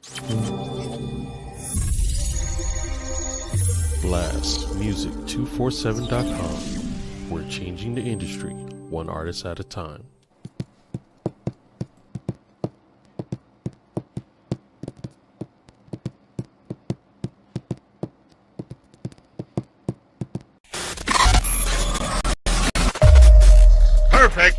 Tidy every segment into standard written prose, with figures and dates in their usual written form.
BlastMusic247.com. We're changing the industry, one artist at a time. Perfect.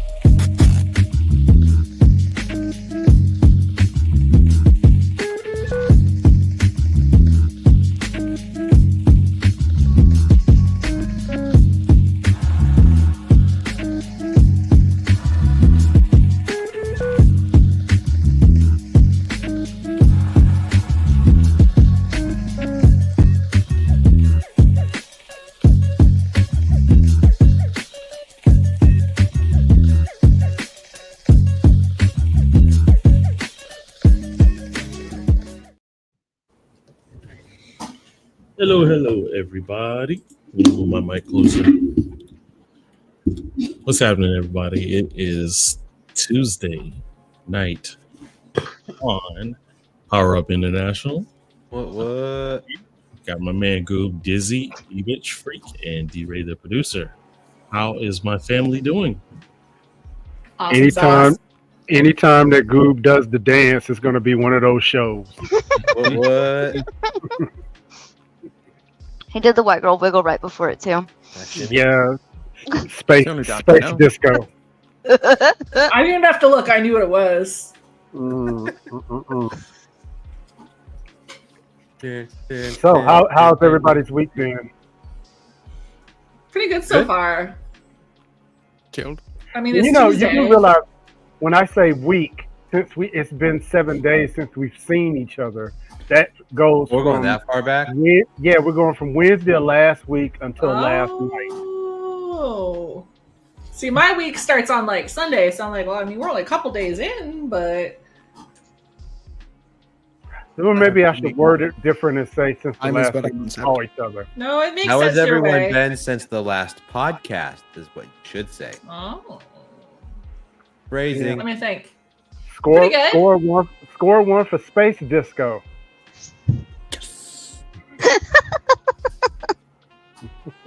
Hello, everybody. Let me move my mic closer. What's happening, everybody? It is Tuesday night on Power Up International. What? Got my man GOOB, Dizzy, EBTCH, and DRay, the producer. How is my family doing? Awesome. Anytime that GOOB does the dance, it's going to be one of those shows. What? He did the white girl wiggle right before it too. Yeah, space disco. I didn't even have to look. I knew what it was. So, how's everybody's week been? Pretty good so far. Chilled. I mean, it's you Tuesday. do realize when I say week, it's been 7 days since we've seen each other. That goes. We're going that far back. Yeah, we're going from Wednesday of last week until last night. Oh, see, my week starts on like Sunday, so I'm like, well, I mean, we're only a couple days in, but Well, maybe I should word it different and say since the last better time we saw each other. no, it makes How sense. has your everyone way. been since the last podcast? Is what you should say. Oh, Phrasing. let me think. Score Pretty good. Score one for Space Disco.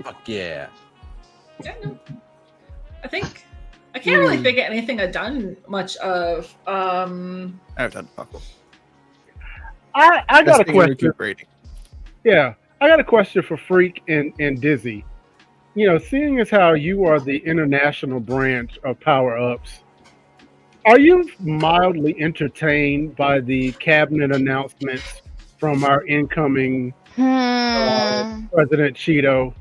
Fuck yeah. Yeah, no. I think I can't really think of anything I've done much of. I've done fuck. I got a question. Recuperating. Yeah, I got a question for Freak and Dizzy. You know, seeing as how you are the international branch of Power Ups, are you mildly entertained by the cabinet announcements from our incoming President Cheeto?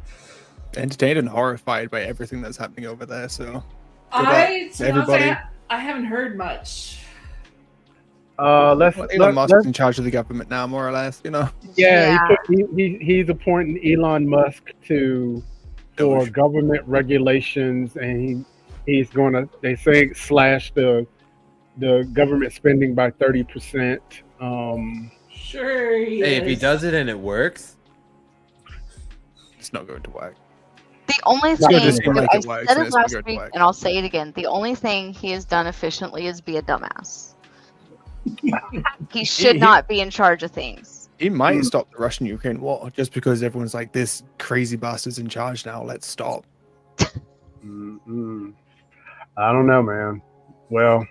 Entertained and horrified by everything that's happening over there. So I haven't heard much. Elon Musk's in charge of the government now, more or less. You know. Yeah, he's appointing Elon Musk for government regulations, and he's going to, they say, slash the government spending by 30%. Sure. Hey, if he does it and it works, it's not going to work. The only It's gonna thing, just seem like I it works, said and it it's gonna last go to week, work. and I'll say it again. The only thing he has done efficiently is be a dumbass. He should not be in charge of things. He might stop the Russian-Ukraine war just because everyone's like, this crazy bastard's in charge now. Let's stop. I don't know, man. Well,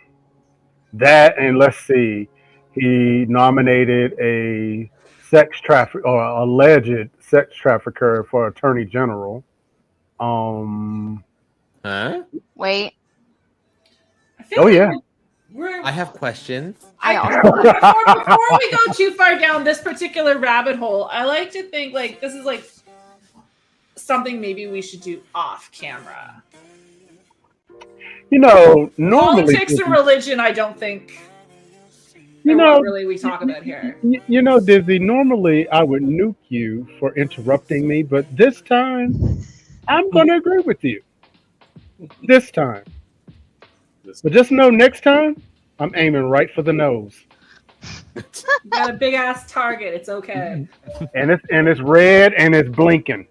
that, and let's see, he nominated a sex traffic or alleged sex trafficker for attorney general. huh? Wait, Oh yeah. I have questions. Before we go too far down this particular rabbit hole, I like to think like this is like something maybe we should do off camera. You know, normally Politics and religion, I don't think. Really we talk about here. You know, Dizzy, normally I would nuke you for interrupting me, but this time I'm going to agree with you. This time. But just know next time I'm aiming right for the nose. You got a big ass target. It's okay. And it's red and it's blinking.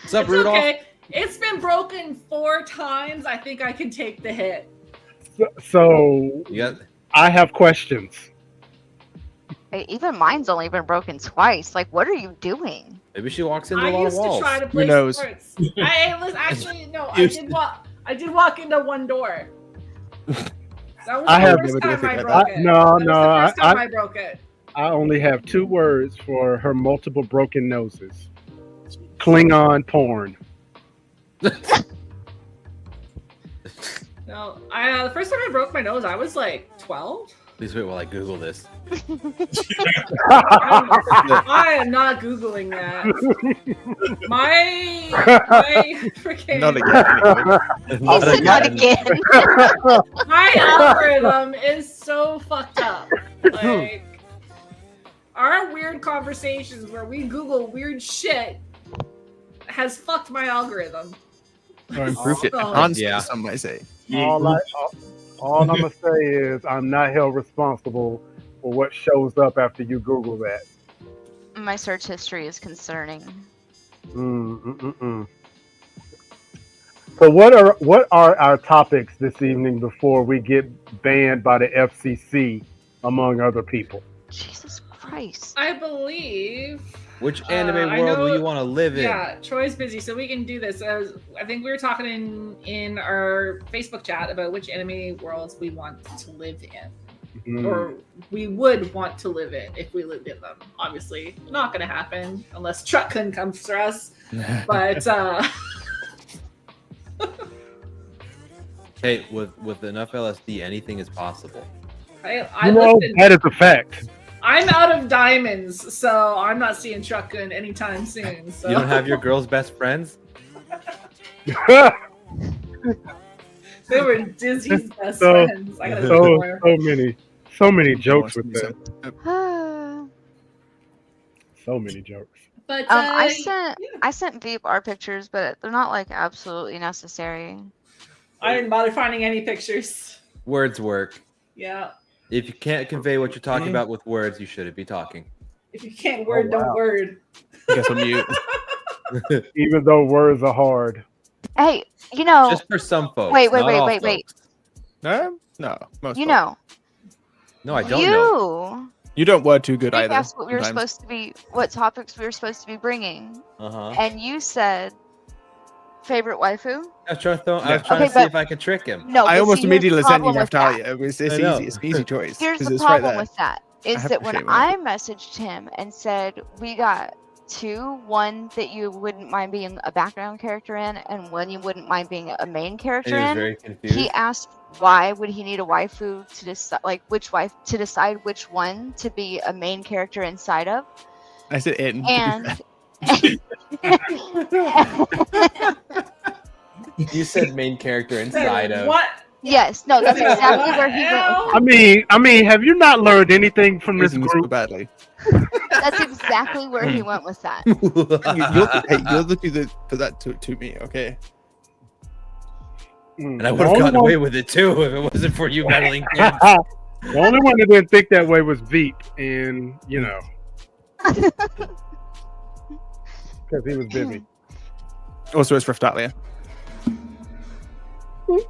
What's up, It's Rudolph? okay. It's been broken 4 times. I think I can take the hit. So You got I have questions. Even mine's only been broken twice. Like, what are you doing? Maybe she walks into a I lot of used to walls. try to play knows? sports. Actually no. I did walk into one door. That was I the have first never time did I that. broke it. No, That was no, the first time I broke it. I only have 2 words for her multiple broken noses. Klingon porn. No, the first time I broke my nose, I was like 12. Please wait while I Google this. I am not Googling that. My freaking Not again. He said not again. my algorithm is so fucked up. Like our weird conversations where we Google weird shit has fucked my algorithm. Or improved it. Oh. Enhanced Yeah. it, some might say. All I'm gonna say is I'm not held responsible for what shows up after you Google that. My search history is concerning. So what are our topics this evening before we get banned by the FCC, among other people? Jesus Christ. I believe. Which anime I world know- will you want to live in? Yeah, Troy's busy, so we can do this. I think we were talking in our Facebook chat about which anime worlds we want to live in, or we would want to live in if we lived in them. Obviously, not going to happen unless Truck-kun comes for us. But Hey, with enough LSD, anything is possible. listen, that is a fact. I'm out of diamonds, so I'm not seeing Truck-kun anytime soon. So. You don't have your girl's best friends? They were Dizzy's best So- friends. I gotta do more. so many jokes with that. Um, So many jokes. But I sent Veep our pictures, but they're not like absolutely necessary. I didn't bother finding any pictures. Words work. Yeah. If you can't convey what you're talking about with words, you shouldn't be talking. If you can't word, wow. don't word. Guess I'm mute. Even though words are hard. Hey, you know, Just for some folks. wait, not all wait. folks. No, most you folks. know, No, I don't know. You don't word too good You either. asked what we were sometimes. supposed to be, what topics we were supposed to be bringing, Uh-huh. and you said favorite waifu. I was trying to Okay, see but- if I could trick him. No, I but almost see, here's the immediately sent you problem with that. Naftalia. It's I know. easy. It's an easy choice. Here's 'cause the it's right problem there. with that is have that to when shave it. I messaged him and said we got 2, one that you wouldn't mind being a background character in, and one you wouldn't mind being a main And character he was in, very confused. he asked why would he need a waifu to decide, like to decide which one to be a main character inside of, I said in. and You said main character inside of. What? yes, no, that's exactly where he went. With I mean, have you not learned anything from this Reasons so group? badly. That's exactly where he went with that. You're the two that put that to me, okay? And I would have gotten away with it too if it wasn't for you meddling kids. The only one that didn't think that way was Veep, and you know, because he was busy. Also, it's Raftalia. You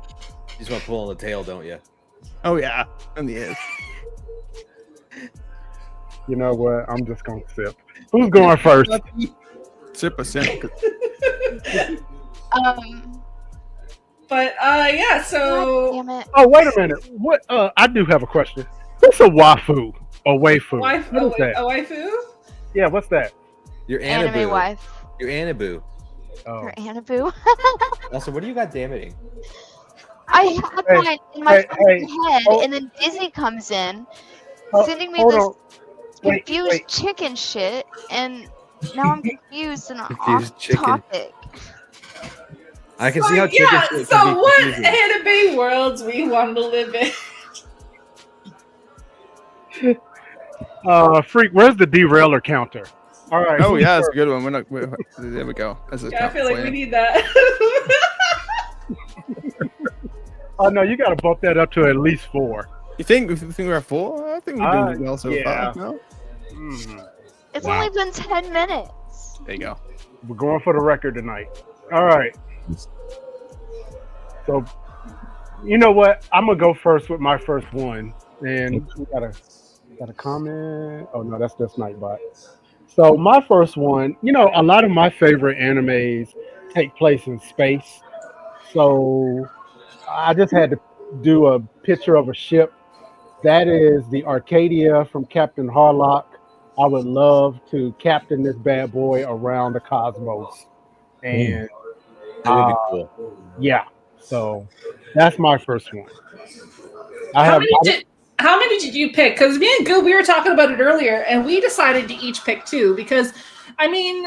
just want to pull on the tail, don't you? Oh yeah, and the ears. You know what? I'm just gonna sip. Who's going first? Sip a sip. But yeah, so God damn it. Oh, wait a minute. What? I do have a question. What's a waifu or waifu? What is that? a waifu? Yeah, what's that? Your Anime Anabu. wife. Your Anabu. Oh. Your Anabu. Also, what do you got damaging? I had Hey, that in my hey, fucking head, oh. and then Disney comes in, Oh, sending me hold this on. Wait, confused wait. chicken shit, and now I'm confused and Confused off chicken. topic. I can see how chicken yeah, shit can so be what confusing. anime worlds we want to live in? Freak, where's the derailer counter? All right. Oh who's yeah, that's a first? good one. There we go. That's a Yeah, I top feel like for we you. need that. Oh no, you got to bump that up to at least 4. You think we're at 4? I think we're doing well so yeah. far. No? It's Wow. only been 10 minutes. There you go. We're going for the record tonight. All right. So, you know what? I'm gonna go first with my first one, and we gotta Got a comment? Oh no, that's just Nightbot. So my first one, a lot of my favorite animes take place in space. So I just had to do a picture of a ship. That is the Arcadia from Captain Harlock. I would love to captain this bad boy around the cosmos. And That would be cool. yeah, so that's my first one. How many did you pick? Because me and Goob, we were talking about it earlier, and we decided to each pick 2 because, I mean,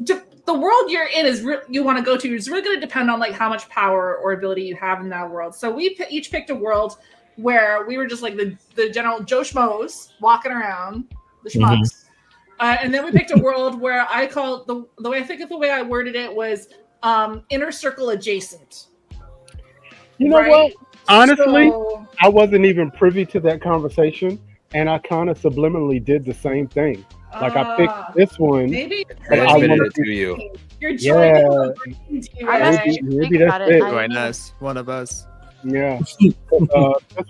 the world you're in you want to go to is really going to depend on like how much power or ability you have in that world. So we each picked a world where we were just like the general Joe Schmoes walking around, the schmucks. And then we picked a world where I called the way I worded it was inner circle adjacent. You know what? Honestly, I wasn't even privy to that conversation, and I kind of subliminally did the same thing. Like I picked this one. Maybe Transmitted it to you. You're joining maybe that's it. Join us, one of us. Yeah. This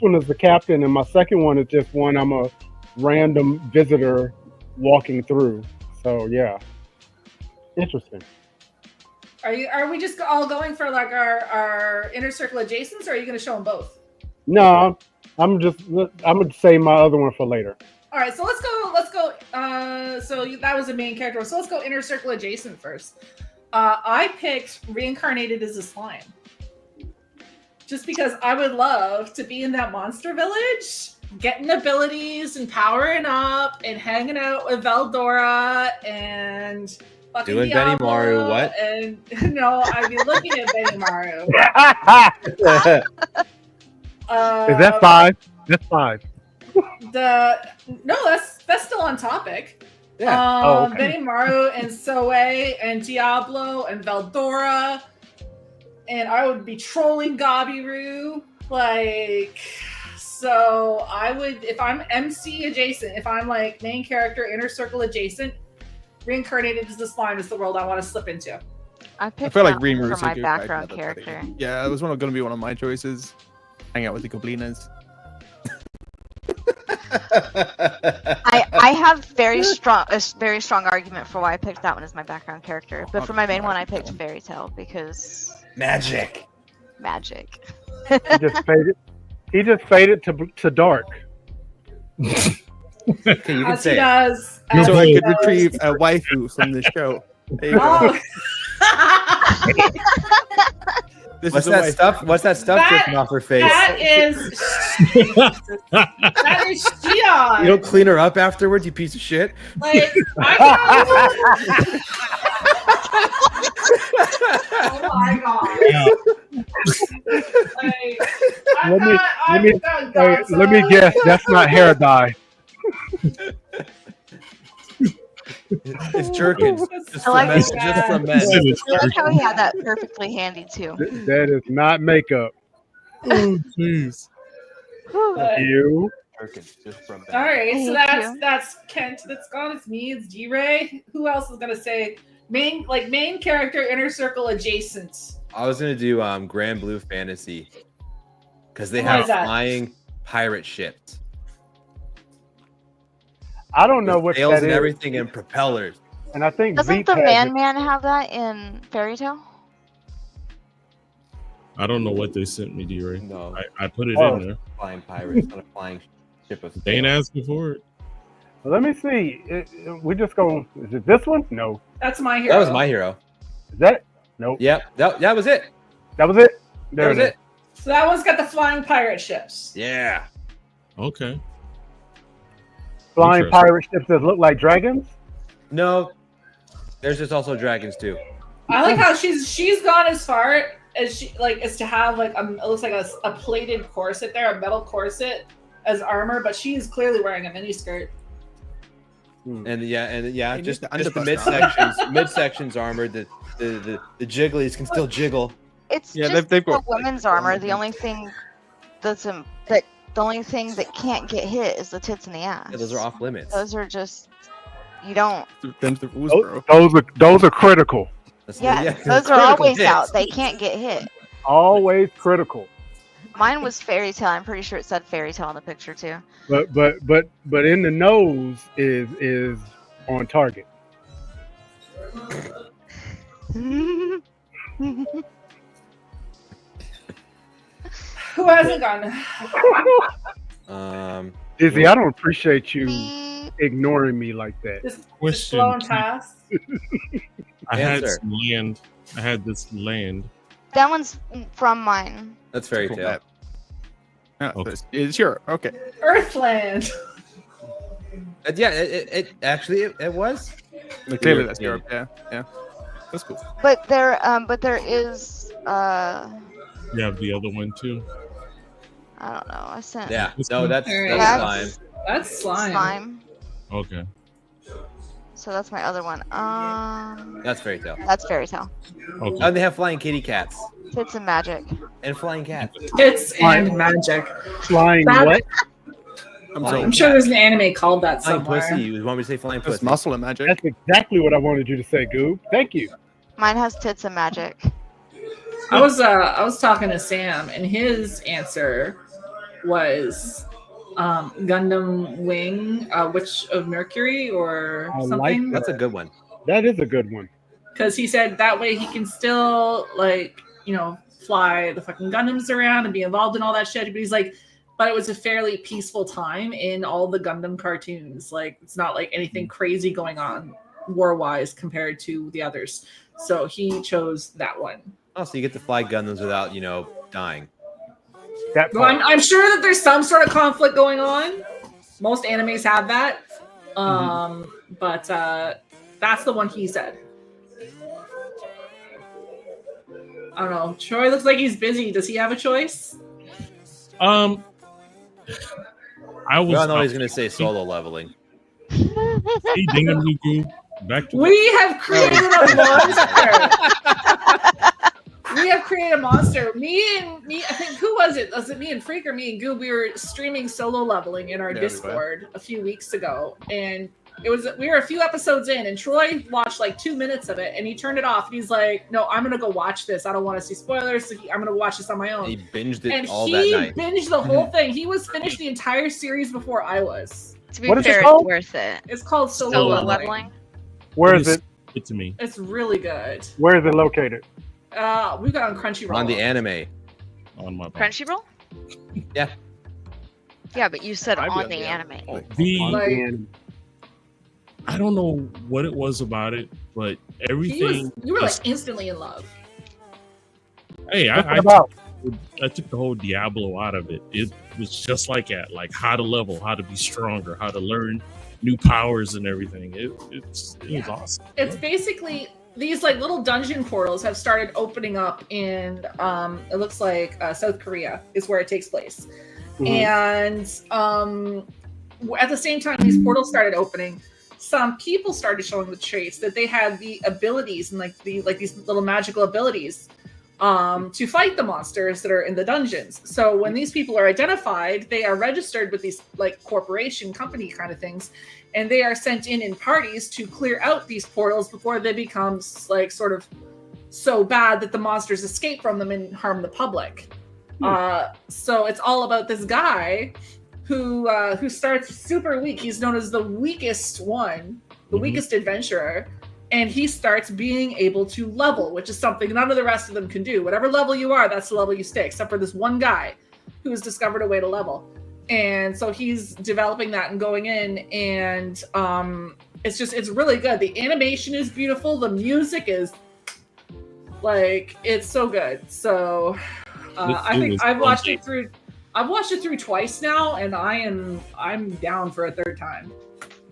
one is the captain, and my second one is just one I'm a random visitor walking through. So yeah, interesting. Are we just all going for like our inner circle adjacents, or are you going to show them both? No, I'm gonna save my other one for later. All right, so let's go. So that was the main character. So let's go inner circle adjacent first. I picked reincarnated as a slime, just because I would love to be in that monster village, getting abilities and powering up and hanging out with Veldora and fucking doing Diablo, Benimaru, what? And no, I'd be looking at Benimaru. Is that 5? That's 5. That's still on topic. Yeah. Okay. Benimaru and Soe and Diablo and Veldora, and I would be trolling Gabiru. So I would, if I'm MC adjacent, if I'm like main character inner circle adjacent, reincarnated as the slime is the world I want to slip into. I feel like Rimuru Rimuru for my background character. Yeah, it was going to be one of my choices. Hang out with the Goblinas. I have a very strong argument for why I picked that one as my background character. But for my main one, I picked Fairy Tail because Magic. He just faded to dark. Okay, you can say it. So I could retrieve a waifu from the show. There you go. What's that stuff? What's that stuff dripping off her face? That is Shion. You don't clean her up afterwards, you piece of shit. Like, oh my god. Let me guess. That's not hair dye. It's jerkins. Just for men. Just for men. I like how he had that perfectly handy too. That is not makeup. Oh, jeez. You. Jerkins, just for men. All right, so that's Kent. That's gone. It's me. It's DRay. Who else is gonna say main character inner circle adjacent? I was gonna do Grand Blue Fantasy because they have flying pirate ships. I don't know what sails that and is. everything and propellers. And I think doesn't the Man have that in Fairy Tail? I don't know what they sent me, DRay. No, I put it in there. Flying pirates, not a flying ship of. They ain't asking for it. Well, let me see. We just go. Is it this one? No. That's my hero. That was my hero. Is that? Nope. Yep. That was it. That was it. That was it. So that one's got the flying pirate ships. Yeah. Okay. Flying pirate ships that look like dragons? No. There's just also dragons too. I like how she's gone as far as as to have it looks like a plated corset there, a metal corset as armor, but she's clearly wearing a mini skirt. And just the midsections armored. The jigglies can still jiggle. It's just the women's armor. The only thing that can't get hit is the tits and the ass. Yeah, those are off limits. Those are just you don't. Those are critical. Those are always out. They can't get hit. Always critical. Mine was fairy tale. I'm pretty sure it said fairy tale in the picture too. But in the nose is on target. Who hasn't gone? Dizzy, I don't appreciate you ignoring me like that. Just Question. blowing past. I had Answer. some land. I had this land. That one's from mine. That's fairy Cool tale. map. Yeah, Okay. it's sure. Okay. Earthland. Yeah, it actually it was. Clearly, that's Europe. Yeah. That's cool. But there is You have the other one too. I don't know. I sent Yeah. No, that's That's- slime. That's slime. slime. Okay. So that's my other one. That's fairy tale. That's fairy tale. Okay. Oh, they have flying kitty cats Tits and magic. and flying cats. It's and magic. Flying That- what? I'm sure there's an anime called that Flying somewhere. pussy. You want me to say flying That's pussy? muscle and magic. That's exactly what I wanted you to say, Goob. Thank you. Mine has tits and magic. I was talking to Sam, and his answer was Gundam Wing, Witch of Mercury, or I like something. That's a good one. That is a good one. Because he said that way he can still fly the fucking Gundams around and be involved in all that shit. But he's like, but it was a fairly peaceful time in all the Gundam cartoons. Like, it's not like anything crazy going on war-wise compared to the others. So he chose that one. Oh, so you get to fly Gundams without, dying. That Well, part. I'm sure that there's some sort of conflict going on. Most animes have that. But that's the one he said. I don't know. Troy looks like he's busy. Does he have a choice? I was. We all know he's going to say solo leveling. Hey, dinging you, Goob. Back to We have created a monster. We have created a monster. I think, who was it? Was it me and Freak or me and Goob? We were streaming solo leveling in our Yeah, we were. Discord a few weeks ago. And we were a few episodes in, and Troy watched like 2 minutes of it, and he turned it off. And he's like, "No, I'm gonna go watch this. I don't want to see spoilers. So I'm gonna watch this on my own." He binged it And all he that night. binged the whole thing. He was finished the entire series before I was. To be What is it fair, it's called? worth it. It's called solo, Solo leveling. leveling. Where is it? It to me. It's really good. Where is it located? We got on Crunchyroll. On the anime. On my phone. Crunchyroll? Yeah. Yeah, but you said I'd be on on the the anime. The Like- And I don't know what it was about it, but everything. You were like just- instantly in love. hey, what's I it about? took the whole Diablo out of it. It was just like that, like how to level, how to be stronger, how to learn new powers and everything. It was awesome. It's basically these like little dungeon portals have started opening up in it looks like South Korea is where it takes place. And at the same time these portals started opening, some people started showing the traits that they had the abilities and like these little magical abilities to fight the monsters that are in the dungeons. So when these people are identified, they are registered with these like corporation company kind of things, and they are sent in parties to clear out these portals before they become like sort of so bad that the monsters escape from them and harm the public. So it's all about this guy who starts super weak. He's known as the weakest one, the weakest adventurer. And he starts being able to level, which is something none of the rest of them can do. Whatever level you are, that's the level you stay, except for this one guy who has discovered a way to level. And so he's developing that and going in, and it's really good. The animation is beautiful. The music is like, it's so good. So I think I've watched it through twice now, and I'm down for a third time.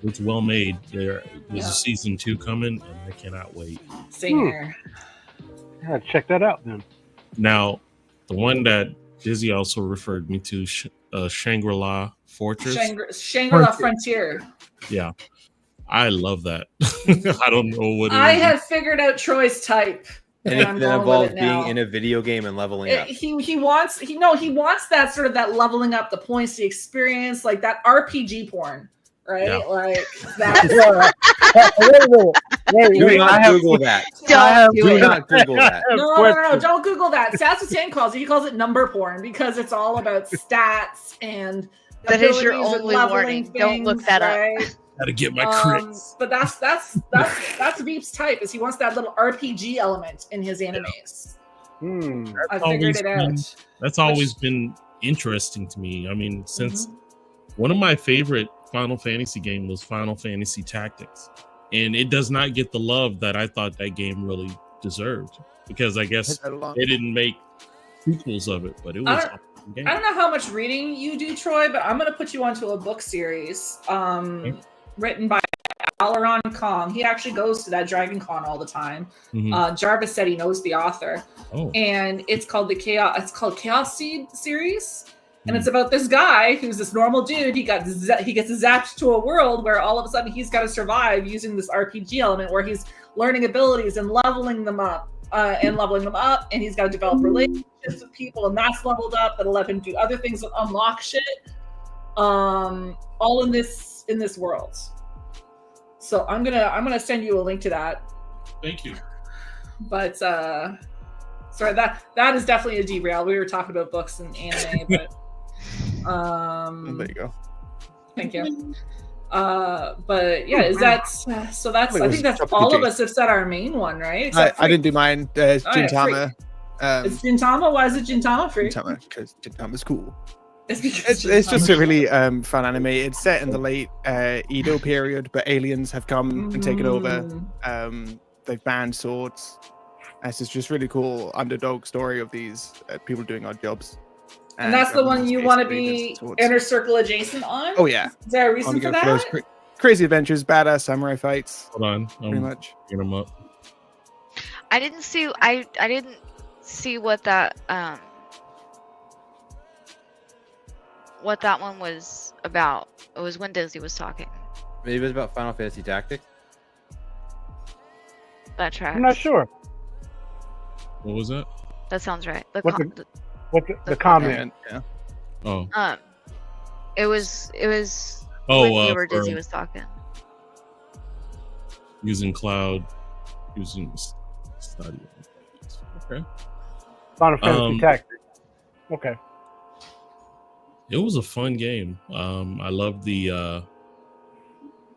It's well made. There's a season 2 coming, and I cannot wait. Same here. Yeah, check that out then. Now, the one that Dizzy also referred me to, Shangri-La Fortress. Shangri-La Frontier. Yeah, I love that. I don't know what it I is. have figured out Troy's type. And I'm it going involves with it now. being in a video game and leveling up. He wants that sort of that leveling up, the points, the experience, like that RPG porn, right? Yeah. Like that. Wait a minute. Do not Google that. Don't do Do it. not Google that. No, don't Google that. Satsatan calls it. He calls it number porn because it's all about stats and That is your abilities and only leveling warning. Don't look things, that up. right? Gotta get my crits. But that's Veep's type. Is he wants that little RPG element in his animes. I figured it out. That's always been interesting to me. I mean, since one of my favorite Final Fantasy game was Final Fantasy Tactics, and it does not get the love that I thought that game really deserved, because I guess they didn't make sequels of it, but it was a game. I don't know how much reading you do, Troy, but I'm going to put you onto a book series written by Alaron Kong. He actually goes to that Dragon Con all the time. Jarvis said he knows the author. And it's called Chaos Seed series. And it's about this guy who's this normal dude. He gets zapped to a world where all of a sudden he's got to survive using this RPG element where he's learning abilities and leveling them up. And he's got to develop relationships with people, and that's leveled up. That'll let him do other things that unlock shit. All in this world. So I'm gonna send you a link to that. Thank you. But sorry, that is definitely a derail. We were talking about books and anime, but there you go. Thank you. But yeah, is that so? That's I think that's all of us have said our main one, right? I didn't do mine. Gintama. It's Gintama. Why is it Gintama free? Gintama, because Gintama's cool. It's just a really fun anime. It's set in the late Edo period, but aliens have come and taken over. They've banned swords. It's just really cool underdog story of these people doing odd jobs. And that's the one you want to be Inner Circle adjacent on? Oh yeah. Is there a reason for that? Crazy adventures, badass samurai fights. Hold on, pretty much. Get them up. I didn't see. I didn't see what that one was about. It was when Disney was talking. Maybe it was about Final Fantasy Tactics. That tracks. I'm not sure. What was that? That sounds right. The comment? Yeah. Oh. It was when Disney was talking. Using cloud, using study. Okay. Final Fantasy Tactics. Okay. It was a fun game. I love the.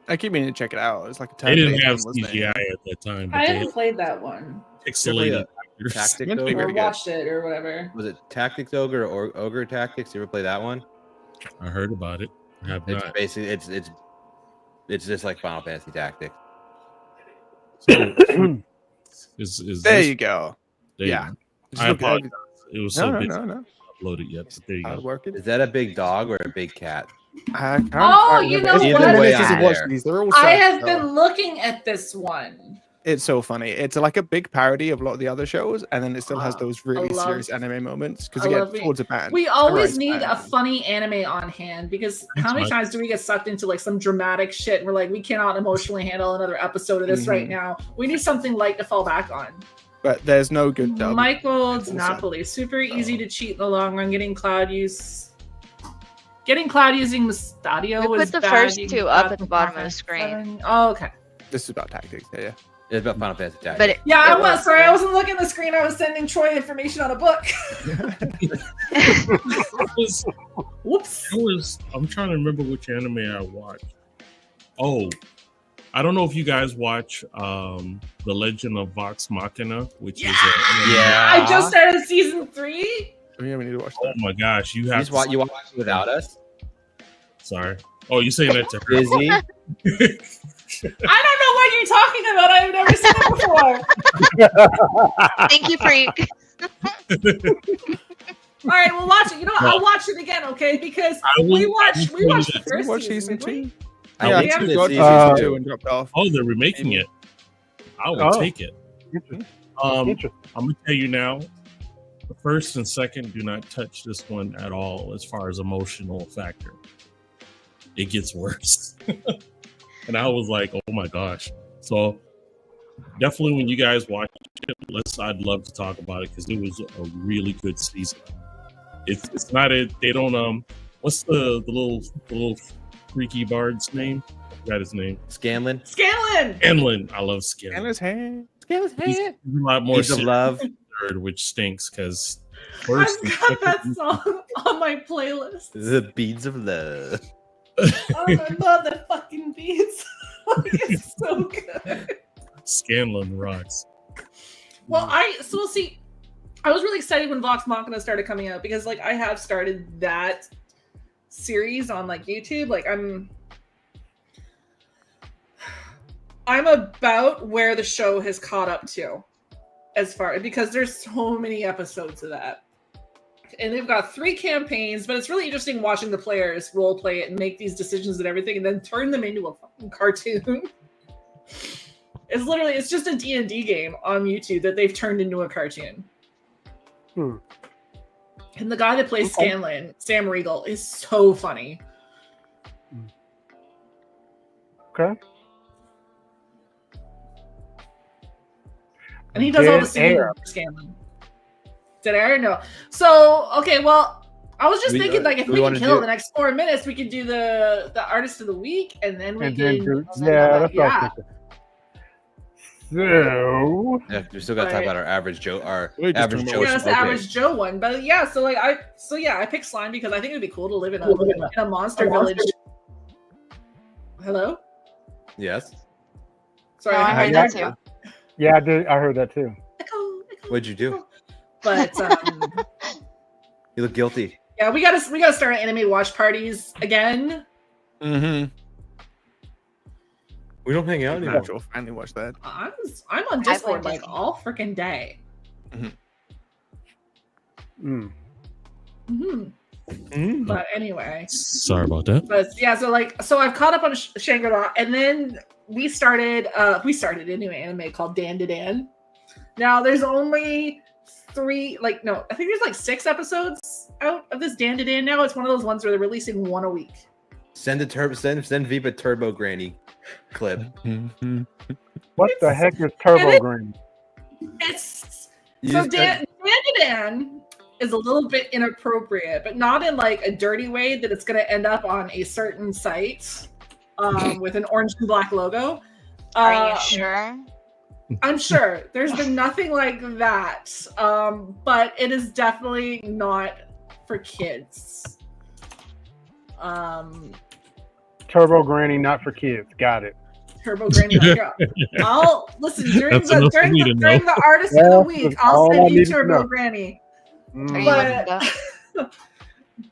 I keep meaning to check it out. It's like a they didn't have CGI at that time. But I haven't played that one. Pixelated. Tactics or watched it or whatever. Was it Tactics Ogre or Ogre Tactics? You ever play that one? I heard about it. I have not. Basically, it's just like Final Fantasy Tactics. So, there you go. Yeah. I apologize. It was so busy. No. Uploaded yet. But there you go. Is that a big dog or a big cat? You know what? I have been looking at this one. It's so funny. It's like a big parody of a lot of the other shows, and then it still has those really serious anime moments because again, towards a band. We always need a funny anime on hand because how many times do we get sucked into like some dramatic shit and we're like, we cannot emotionally handle another episode of this right now. We need something light to fall back on. But there's no good dub. Michael's Napoli. Super easy to cheat in the long run. Getting cloud using Mustadio was put the bad. first two up at the bottom of the screen. Oh, okay. This is about tactics. Yeah. It's about Final Fantasy Tactics. But I was sorry. I wasn't looking at the screen. I was sending Troy information on a book. Whoops. I'm trying to remember which anime I watched. Oh, I don't know if you guys watch The Legend of Vox Machina, which is I just started season 3. Yeah, we need to watch that. Oh my gosh, you watch it without us? Sorry. Oh, you saying that to her? Busy? I don't know what you're talking about. I've never seen it before. Thank you, Freak. All right, we'll watch it. You know what? I'll watch it again, okay? Because we watched the first season. Season 2? Yeah, I think we got season 2 and dropped off. Oh, they're remaking it. I will take it. I'm gonna tell you now. The first and second do not touch this one at all as far as emotional factor. It gets worse. And I was like, oh my gosh. So definitely when you guys watch it, I'd love to talk about it because it was a really good season. It's not they don't what's the little freaky bard's name? Got his name. Scanlan. Scanlan. I love Scanlan. Scanlan's hair. He's a lot more Beads of love. third, which stinks because I've got that song on my playlist. The Beads of Love. Oh, I love the fucking beats. It's so good. Scanlan rocks. Well, we'll see. I was really excited when Vox Machina started coming out because, like, I have started that series on like YouTube. Like, I'm about where the show has caught up to, because there's so many episodes of that, and they've got 3 campaigns. But it's really interesting watching the players role play it and make these decisions and everything, and then turn them into a fucking cartoon. It's just a D&D game on YouTube that they've turned into a cartoon. And the guy that plays Scanlan, Sam Riegel, is so funny. Okay. And he does all the singing for Scanlan. Did I already know? So, okay, well, I was just thinking, like, if we can kill the next 4 minutes, we could do the artist of the week, and then we can... that's all I'm thinking. So we still got to talk about our average Joe. Average Joe one, but yeah. So I picked slime because I think it'd be cool to live in a monster village. Hello. Yes. Sorry, I heard that too. Yeah, I did. I heard that too. What'd you do? But you look guilty. Yeah, we gotta start anime watch parties again. Mm-hmm. We don't hang out anymore. I'll finally watch that. I'm on Discord like all freaking day. But anyway. Sorry about that. But yeah, so I've caught up on Shangri-La, and then we started a new anime called Dan to Dan. Now there's only 3, I think there's like 6 episodes out of this Dan to Dan now. It's one of those ones where they're releasing 1 a week. Send Viva Turbo Granny clip. What the heck is Turbo Granny? Dan to Dan is a little bit inappropriate, but not in like a dirty way that it's going to end up on a certain site with an orange and black logo. Are you sure? I'm sure. There's been nothing like that, but it is definitely not for kids. Turbo Granny, not for kids. Got it. Turbo Granny. I'll listen during the artist of the week. I'll send you Turbo Granny.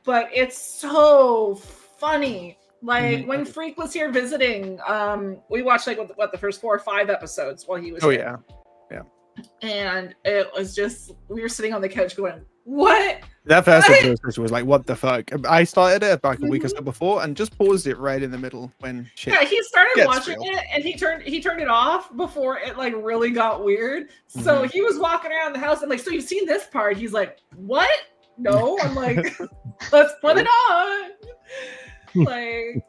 But it's so funny. Like when Freak was here visiting, we watched like the first 4 or 5 episodes while he was here. Yeah. And it was just, we were sitting on the couch going, what? That first episode was like, what the fuck? I started it like a week or so before and just paused it right in the middle when shit. Yeah, he started watching it and he turned it off before it like really got weird. So he was walking around the house and like, so you've seen this part? He's like, what? No. I'm like, let's put it on. Like,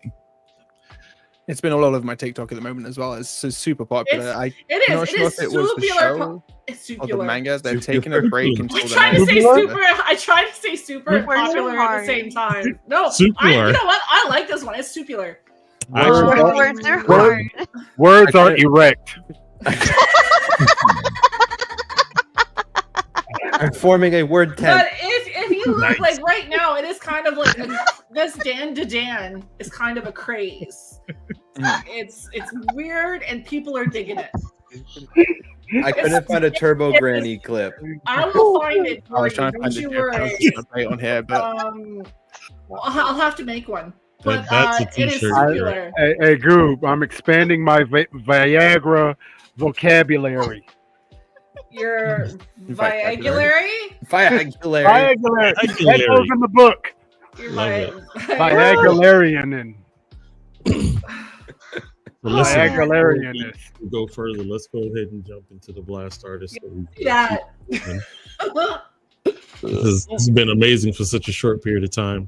it's been all over my TikTok at the moment as well. It's super popular. I'm not sure if it was the show or the mangas. They've taken a break until I tried to say super and popular at the same time. No, you know what? I like this one. It's Supular. Words are hard. Words are erect. I'm forming a word tent. But if you look like right now, it is kind of like this Dan to Dan is kind of a craze. It's weird and people are digging it. I couldn't find a Turbo Granny clip. I will find it. I was trying to find it on here, but I'll have to make one. But that's a it is Supular. Hey, Goob, I'm expanding my Viagra vocabulary. Your Viagulary? Viagulary. That goes in the book. Viagularian and Viagularian. Go further. Let's go ahead and jump into the blast artist. Yeah. This has been amazing for such a short period of time.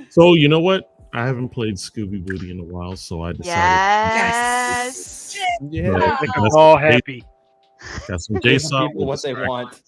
So you know what? I haven't played Scooby Booty in a while, so I decided. Yes. Yeah. I'm all happy. Got some JSON. People what they want.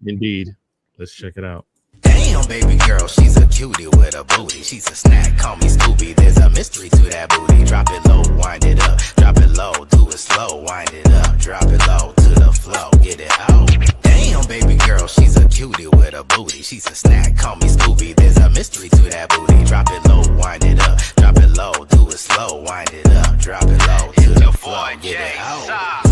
Indeed. Let's check it out. Damn. Damn, baby girl, she's a cutie with a booty. She's a snack, call me Scooby. There's a mystery to that booty. Drop it low, wind it up. Drop it low, do it slow, wind it up. Drop it low to the flow, get it out. Damn, baby girl, she's a cutie with a booty. She's a snack, call me Scooby. There's a mystery to that booty. Drop it low, wind it up. Drop it low, do it slow, wind it up. Drop it low to the flow, get it out.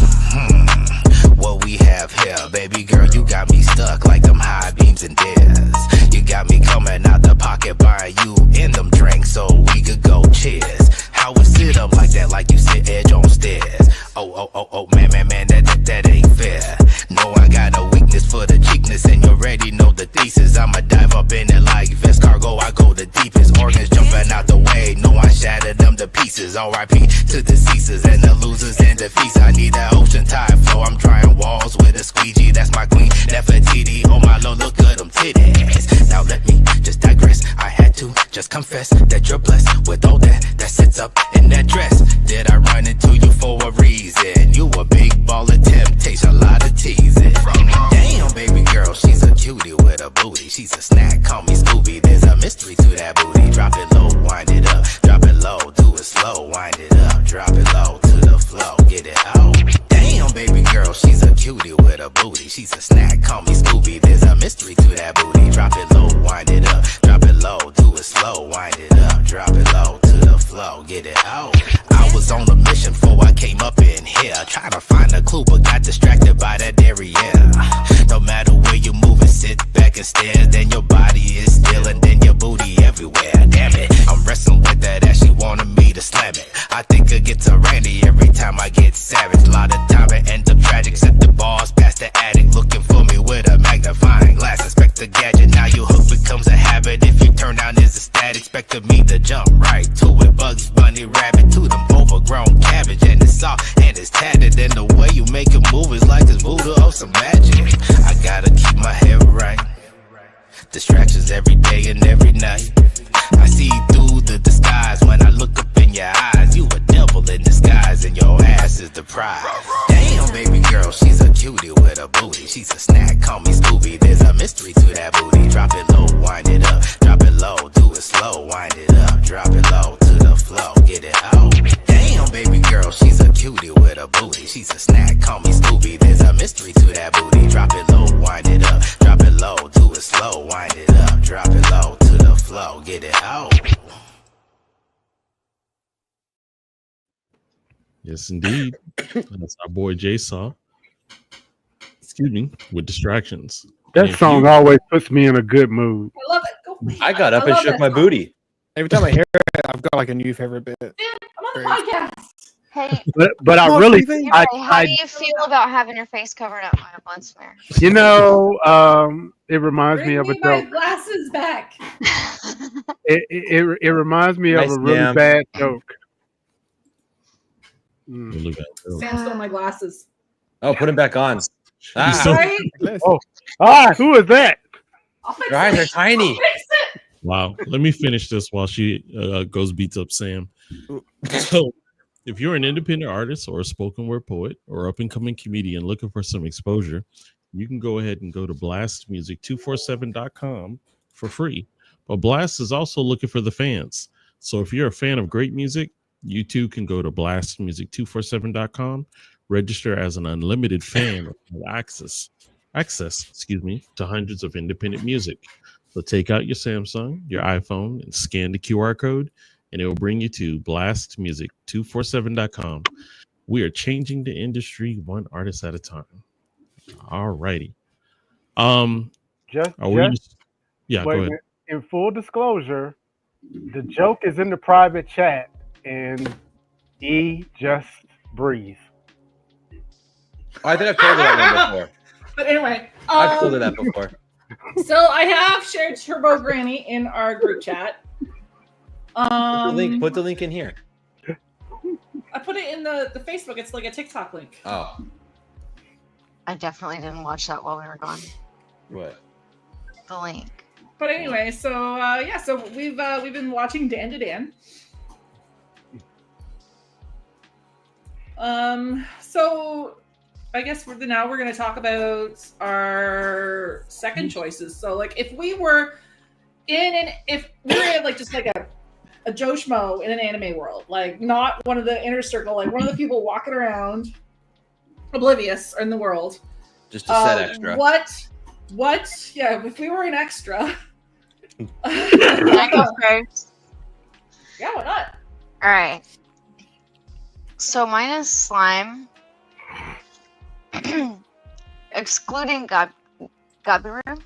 What we have here, baby girl, you got me stuck like them high beams and dares. You got me coming out the pocket, buying you in them drinks so we could go cheers. How we sit up like that, like you sit edge on stairs. Oh, man, that ain't fair. No, I got a weakness for the cheapness, and you already know the thesis. I'ma dive up in it like vest cargo, I go the deepest. Organs jumping out the way, no, I shattered them to pieces. R.I.P. to the ceases and the losers and defeats. I need that ocean tide flow, I'm trying walls with a squeegee. That's my queen, Nefertiti. Oh my lord, look at them titties. Now let me just digress. I had to just confess that you're blessed with all that sits up in that dress. Did I run into you for a reason? You a big ball of temptation, a lot of teasing. Damn, baby girl, she's a cutie with a booty. She's a snack, call me Scooby. There's a mystery to that booty. Drop it low, wind it up. Drop it low, do it slow, wind it up. Drop it low to the flow, get it out. Damn, baby girl, she's a cutie with a booty. She's a snack, call me Scooby. There's a mystery to that booty. Drop it low, wind it up. Drop it low, do it slow, wind it up. Drop it low to the flow, get it out. I was on a mission before I came up in here, trying to find a clue, but got distracted by that area. No matter where you move and sit back and stare, then your body is still and then your booty everywhere. Damn it, I'm wrestling with that as she wanted me to slam it. I think it gets a Randy every time I get savage. A lot of time it ends up tragic. Set the balls past the attic, looking for me with a magnifying glass. Inspect the gadget, now your hook becomes a habit. If you turn down is a stat, expected me to jump right to it. Bugs Bunny rabbit to them overgrown cabbage, and it's soft and it's tatted. And the way you make it move is like it's voodoo or some magic. I gotta keep my head right. Distractions every day and every night. I see through the disguise when I look up in your eyes. You a devil in disguise and your ass is the prize. Damn, baby girl, she's a cutie with a booty. She's a snack, call me Scooby. There's a mystery to that booty. Drop it low, wind it up. Drop it low, do it slow, wind it up. Drop it low to the flow, get it out. Damn, baby girl, she's a cutie with a booty. She's a snack, call me Scooby. There's a mystery to that booty. Drop it low, wind it up. Drop it low, do it slow, wind it up. Drop it low to the flow, get it out. Yes, indeed. That's our boy J-Saw. Excuse me, with distractions. That song always puts me in a good mood. I love it. Go. I got up and shook my booty. Every time I hear it, I've got like a new favorite bit. Dude, I'm on the podcast. Hey, But I really, how do you feel about having your face covered up by a blood smear? you know, it reminds me of a my joke. glasses back. It reminds me of Nice, a really damn. bad joke. Really bad. Sam stole my glasses. Oh, put him back on. Ah, So- Right? Who is that? I'll fix your eyes it. are tiny. I'll fix it. Wow. Let me finish this while she goes beats up Sam. So, if you're an independent artist or a spoken word poet or up and coming comedian looking for some exposure, you can go ahead and go to blastmusic247.com for free. But Blast is also looking for the fans. So if you're a fan of great music, you too can go to blastmusic247.com, register as an unlimited fan, and access, to hundreds of independent music. So take out your Samsung, your iPhone, and scan the QR code, and it will bring you to blastmusic247.com. We are changing the industry one artist at a time. All righty. Go ahead. In full disclosure, the joke is in the private chat, and E just breathe. I think I've told you that one before. But anyway, I've told you that before. So I have shared Turbo Granny in our group chat. Put the link in here. I put it in the Facebook. It's like a TikTok link. Oh, I definitely didn't watch that while we were gone. what? The link. But anyway, so so we've been watching Dan to Dan. So I guess now we're going to talk about our second choices. So like if we were if we were in like just like a Joe Schmo in an anime world, like not one of the inner circle, like one of the people walking around oblivious in the world. Just a set extra. What? Yeah, if we were an extra. I go first. Yeah, why not? All right. So mine is slime, excluding Gabiru.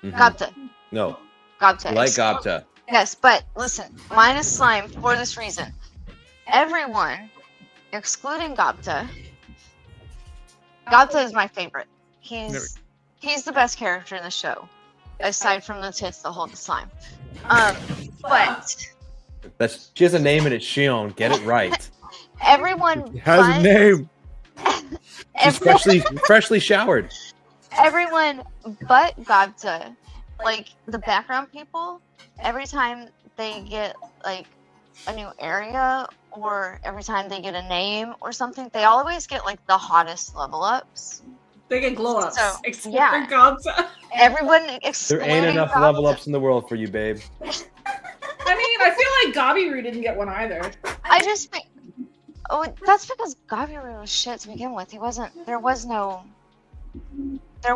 Gobta. No. Gobta. Like Gobta. Yes, but listen, mine is slime for this reason. Everyone, excluding Gobta. Gobta is my favorite. He's the best character in the show, aside from the tits that hold the slime. But She has a name and it's Shion. Get it right. everyone Has a name. She's freshly showered. Everyone but Gobta, like the background people, every time they get like a new area or every time they get a name or something, they always get like the hottest level ups. They get glow ups. So, Except yeah. for Gobta. Everyone There excluding ain't enough Gobta. level ups in the world for you, babe. I mean, I feel like Gabiru didn't get one either. I just think, oh, that's because Gabiru was shit to begin with. There was no up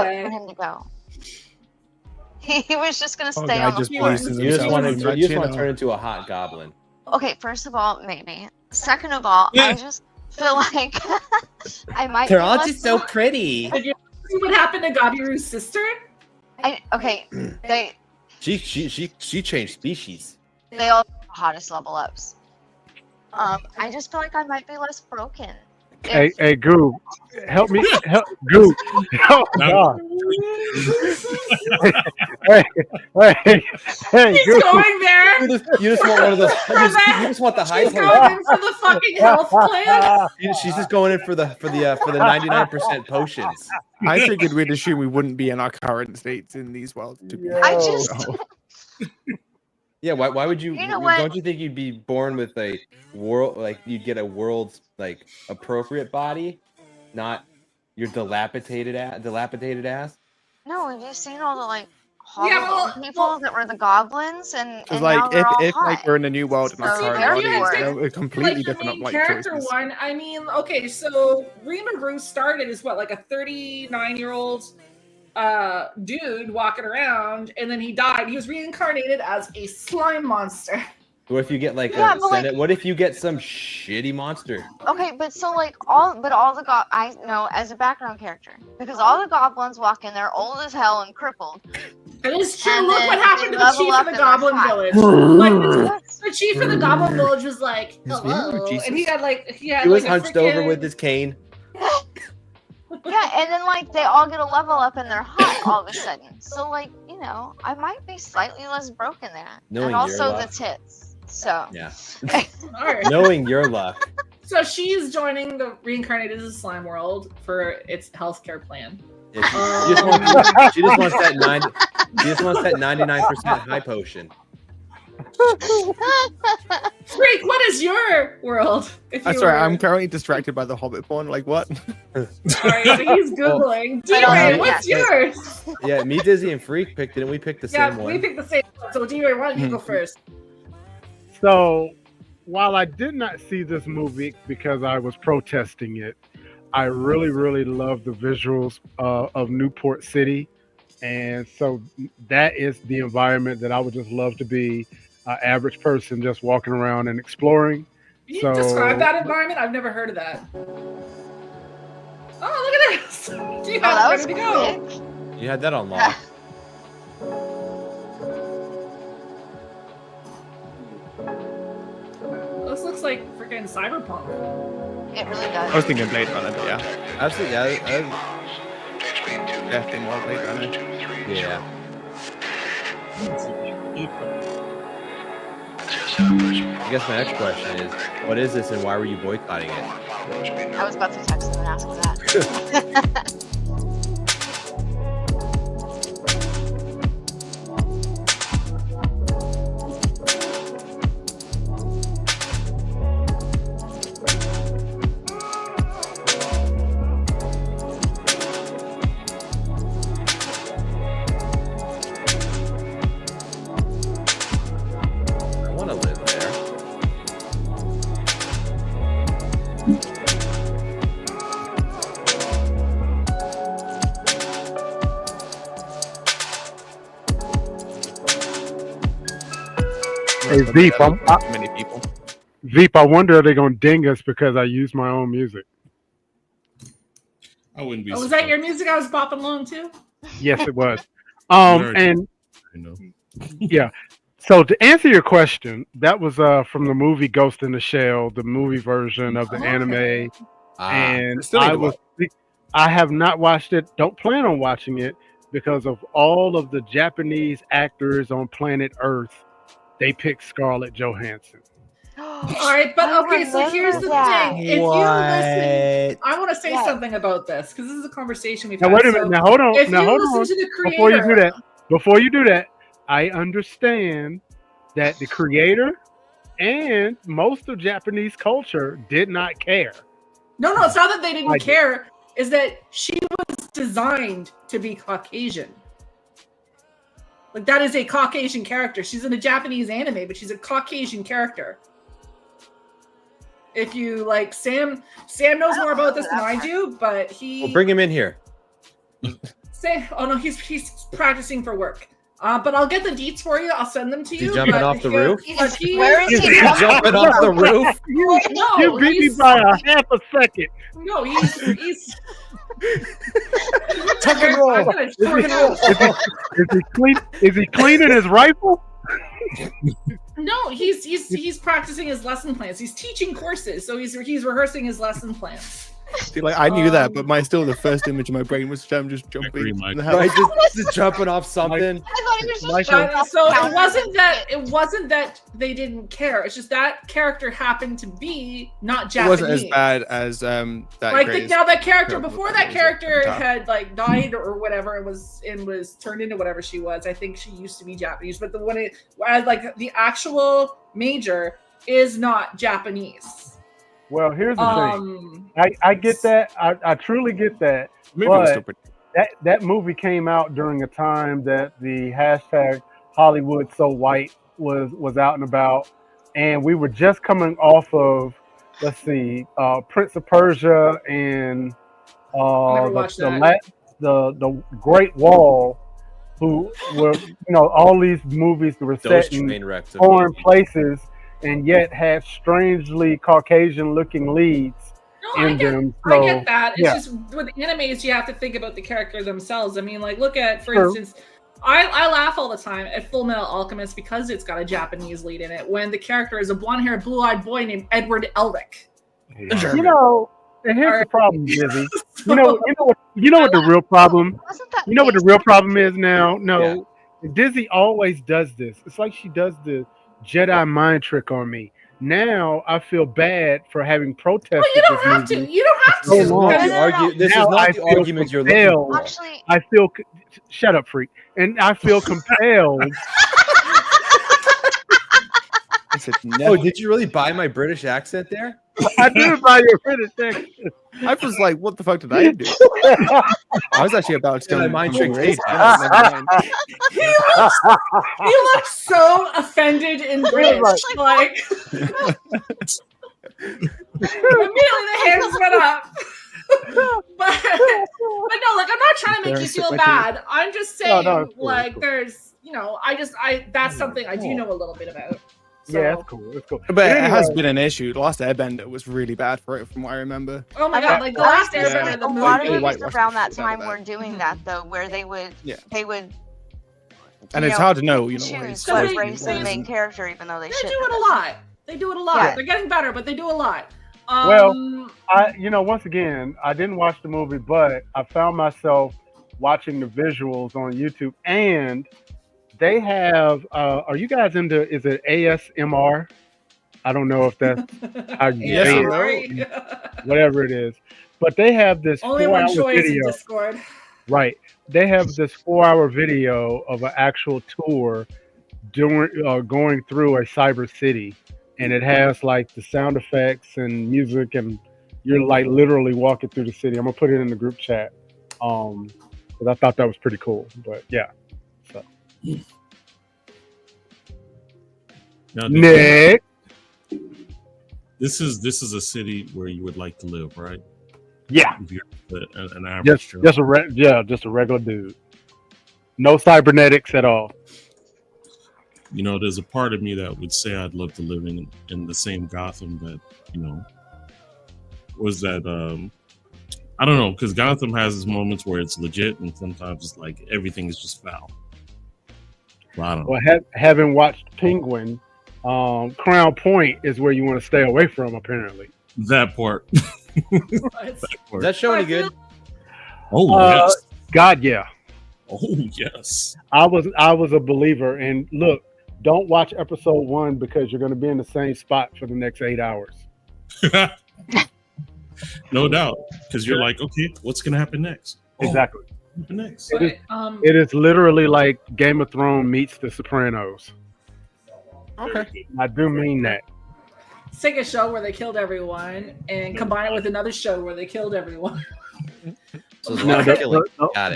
Anyway. for him to go. He was just gonna Oh, stay guy on the just floor. pleases You just himself want too to much, you know. turn into a hot goblin. Okay, first of all, maybe. Second of all, I just feel like I might. They're be all less just so pro- pretty. Did you see what happened to Gabiru's sister? They She changed species. all have the hottest level ups. I just feel like I might be less broken. Hey, Goob, help me, Goob, help God. hey, He's Goob. going there. You just want one of the. You just want the high She's potion. going in for the fucking health plan. She's just going in for the 99% potions. I figured we'd assume we wouldn't be in our current states in these worlds. To be I just Yeah, why would you? You know what? Don't you think you'd be born with a world like you'd get a world's like appropriate body, not your dilapidated ass? no. Have you seen all the like Yeah, horrible people that were the goblins and Because now like they're all if hot. like we're in a new world in our So current therefore- bodies, they're a completely Like the different main like character choices. one, I mean, okay, so Rimuru started as what, like a 39-year-old dude walking around, and then he died. He was reincarnated as a slime monster. What if you get like Yeah, a but, like- Senate? What if you get some shitty monster? Okay, but so like all the I know as a background character because all the goblins walk in there old as hell and crippled. It is true. And Look then what happened they to the level chief up of the and they're Goblin hot. Village. Like the chief of the Goblin Village was like, His name hello, was and he had He was like hunched over with his cane. Yeah, and then like they all get a level up and they're hot all of a sudden. So like I might be slightly less broken than that. Knowing and your also the luck. tist. So Yeah. All right. Knowing your luck. So she's joining the reincarnated as a slime world for its healthcare plan. Yeah, she just wants that 99% high potion. Freak, what is your world? If That's you right. were- I'm currently distracted by the Hobbit porn. Like what? Sorry, so he's googling. I don't DRay, know what's yet. yours? Yeah, me, Dizzy, and Freak picked it, and we picked the Yeah, same we one. picked the same one. So DRay, why don't you go first? So, while I did not see this movie because I was protesting it, I really, really love the visuals of Newport City. And so that is the environment that I would just love to be an average person just walking around and exploring. Can you So- describe that environment? I've never heard of that. Oh, look at this! Do you Oh, that have was ready to go? quick. You had that on lock. This looks like freaking cyberpunk. It really I does. was thinking Blade Runner, but yeah, Absolutely, definitely more Blade Runner. yeah. I guess my next question is, what is this and why were you boycotting it? I was about to text him and ask him that. Hey, Veep, many people. Veep, I wonder are they going to ding us because I use my own music? I wouldn't be. Oh, was that your music I was bopping along to? Yes, it was. Nerd. And You know. yeah. So to answer your question, that was from the movie Ghost in the Shell, the movie version of the anime. And I have not watched it. Don't plan on watching it because of all of the Japanese actors on planet Earth. They picked Scarlett Johansson. All right, but okay, so here's the thing. If you listen, I want to say something about this because this is a conversation we've had. Now wait a minute. Now hold on. If now you hold listen on. to the creator, Before you do that, I understand that the creator and most of Japanese culture did not care. No, it's not that they didn't care. Is that she was designed to be Caucasian. Like that is a Caucasian character. She's in a Japanese anime, but she's a Caucasian character. If you like, Sam knows more about this than I do, but We'll bring him in here. He's practicing for work. But I'll get the deets for you. I'll send them to you. He's jumping off the roof? Where is he? Jumping off the roof? You beat me by a half a second. No, he's Tuck and roll. Is he cleaning his rifle? No, he's practicing his lesson plans. He's teaching courses, so he's rehearsing his lesson plans. See, like I knew that, but the first image in my brain was Sam just jumping. Right, just jumping off something. So it wasn't that they didn't care. It's just that character happened to be not Japanese. It wasn't as bad as that. Like now that character before that character had like died or whatever and was turned into whatever she was. I think she used to be Japanese, but the actual major is not Japanese. Well, here's the thing. I get that. I truly get that. But that movie came out during a time that the hashtag Hollywood So White was out and about, and we were just coming off of Prince of Persia and the Great Wall, who were all these movies that were set in foreign places. And yet had strangely Caucasian-looking leads in them. So, I get that. It's just with animes, you have to think about the character themselves. I mean, like, look at, for instance, I laugh all the time at Full Metal Alchemist because it's got a Japanese lead in it. When the character is a blonde-haired, blue-eyed boy named Edward Elric. And here's the problem, Dizzy. You know what the real problem? You know what the real problem is now? No, Dizzy always does this. It's like she does the Jedi mind trick on me. Now I feel bad for having protested. Well, you don't have to. You don't have to. This is not the argument you're looking for. Actually, I feel. Shut up, freak. And I feel compelled. I said no. Oh, did you really buy my British accent there? I did buy your British accent. I was like, what the fuck did I do? I was actually about to go mind trick. He looks so offended in British. Like immediately the hands went up. but no, like I'm not trying to make you feel bad. I'm just saying, there's, that's something I do know a little bit about. So. Yeah, it's cool. It's cool. But anyway, it has been an issue. The Last Airbender was really bad for it, from what I remember. Oh my god! Like the Last Airbender, a lot of movies around that time were doing that though, where they would. And it's hard to know, choose what race the main character, even though they should. They do it a lot. They do it a lot. Yeah. They're getting better, but they do a lot. Once again, I didn't watch the movie, but I found myself watching the visuals on YouTube, and they have. Are you guys into? Is it ASMR? I don't know if that's how you say it. Whatever it is, but they have this only one choice video. In Discord. Right, they have this 4-hour video of an actual tour going through a cyber city, and it has like the sound effects and music, and you're like literally walking through the city. I'm gonna put it in the group chat, because I thought that was pretty cool. But yeah, so. Now, Nick, this is a city where you would like to live, right? Yeah, if you're an average just a regular dude, no cybernetics at all. you know, there's a part of me that would say I'd love to live in the same Gotham that, you know, was that I don't know, because Gotham has its moments where it's legit, and sometimes it's like everything is just foul. Well, I don't know. Well, having watched Penguin, Crown Point is where you want to stay away from, apparently. That part. Is that show any good? Oh yes. God, yeah. Oh yes. I was a believer, and look, don't watch episode 1 because you're going to be in the same spot for the next 8 hours. No doubt, because you're like, okay, what's gonna happen next? Exactly. What's gonna happen next? It is literally like Game of Thrones meets The Sopranos. Okay. I do mean that. Take a show where they killed everyone and combine it with another show where they killed everyone. So No, Got it.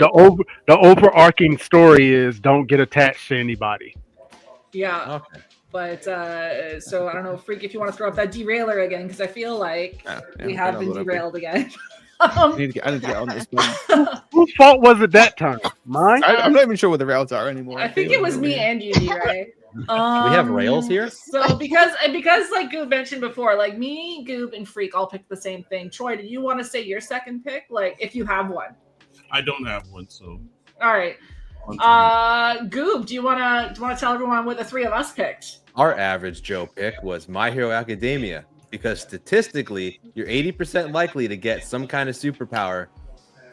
the overarching story is don't get attached to anybody. Yeah. Okay. But so I don't know, Freak, if you want to throw up that derailer again, because I feel like we have been derailed again. I need to get on this one. Whose fault was it that time? Mine? I'm not even sure what the rails are anymore. I think it was me and you, DRay. We have rails here? So because like Goob mentioned before, like me, Goob, and Freak all picked the same thing. Troy, do you want to say your second pick? Like if you have one. I don't have one, so. All right. Goob, do you wanna tell everyone what the three of us picked? Our average Joe pick was My Hero Academia, because statistically, you're 80% likely to get some kind of superpower,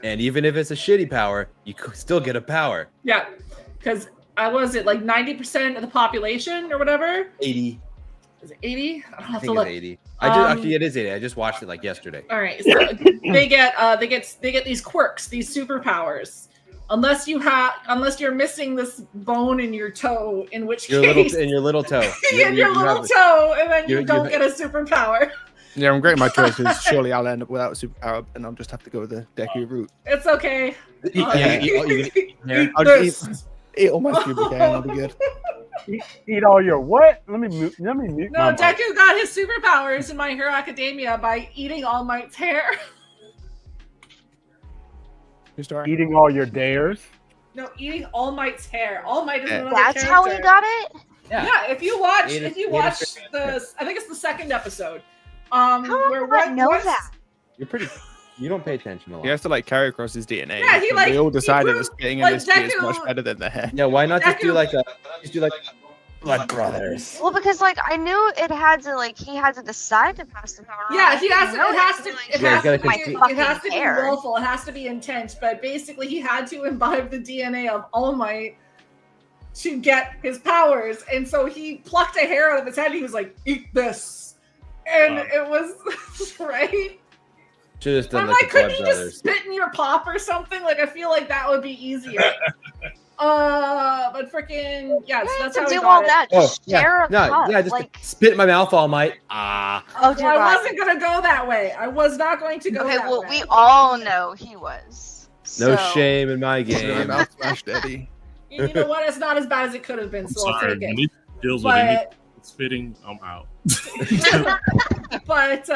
and even if it's a shitty power, you could still get a power. Yeah, because was it like 90% of the population or whatever? 80. Is it 80? I I think it's 80. Actually, it is 80. I just watched it like yesterday. All right, so they get these quirks, these superpowers. Unless you're missing this bone in your toe, in which case in your little toe. in your little toe, and then you don't get a superpower. Yeah, I'm great at my choices. Surely I'll end up without a superpower, and I'll just have to go the Deku route. It's okay. I'll just eat all my stupid hair, and I'll be good. Eat all your what? Let me mute. No, my Deku mic. got his superpowers in My Hero Academia by eating All Might's hair. Eating all your dares. No, eating All Might's hair. All Might is another That's character. how he got it? Yeah, if you watch the I think it's the second episode. How where did I know once- that? You don't pay attention a lot. He has to like carry across his DNA. Yeah, and they all decided that spitting in like his tea is Deku- much better than the hair. Yeah, why not just do Deku- like Blood Brothers? Well, because like I knew it had to like he had to decide to pass the power. Yeah, on. he has to. I It has to. didn't know It Yeah, has he's to gotta be. complete- It has to be hair. willful. It has to be intent. But basically, he had to imbibe the DNA of All Might to get his powers, and so he plucked a hair out of his head. He was like, "Eat this," and it was right. Should have done I'm like like, the Blood couldn't you just Brothers. spit in your pop or something? Like, I feel like that would be easier. But freaking yeah, so You that's have how to we do got all it. that. Oh, Just share a cup. just like, spit in my mouth, All Might. Ah. oh dear Well, I God. wasn't gonna go that way. I was not going to go Okay, that well, way. we all know he was. No So- shame in my My game. mouth smashed, Eddie. You know what? It's not as bad as it could have been, I'm so I'll sorry. take When it. it deals with any But spitting, I'm out. but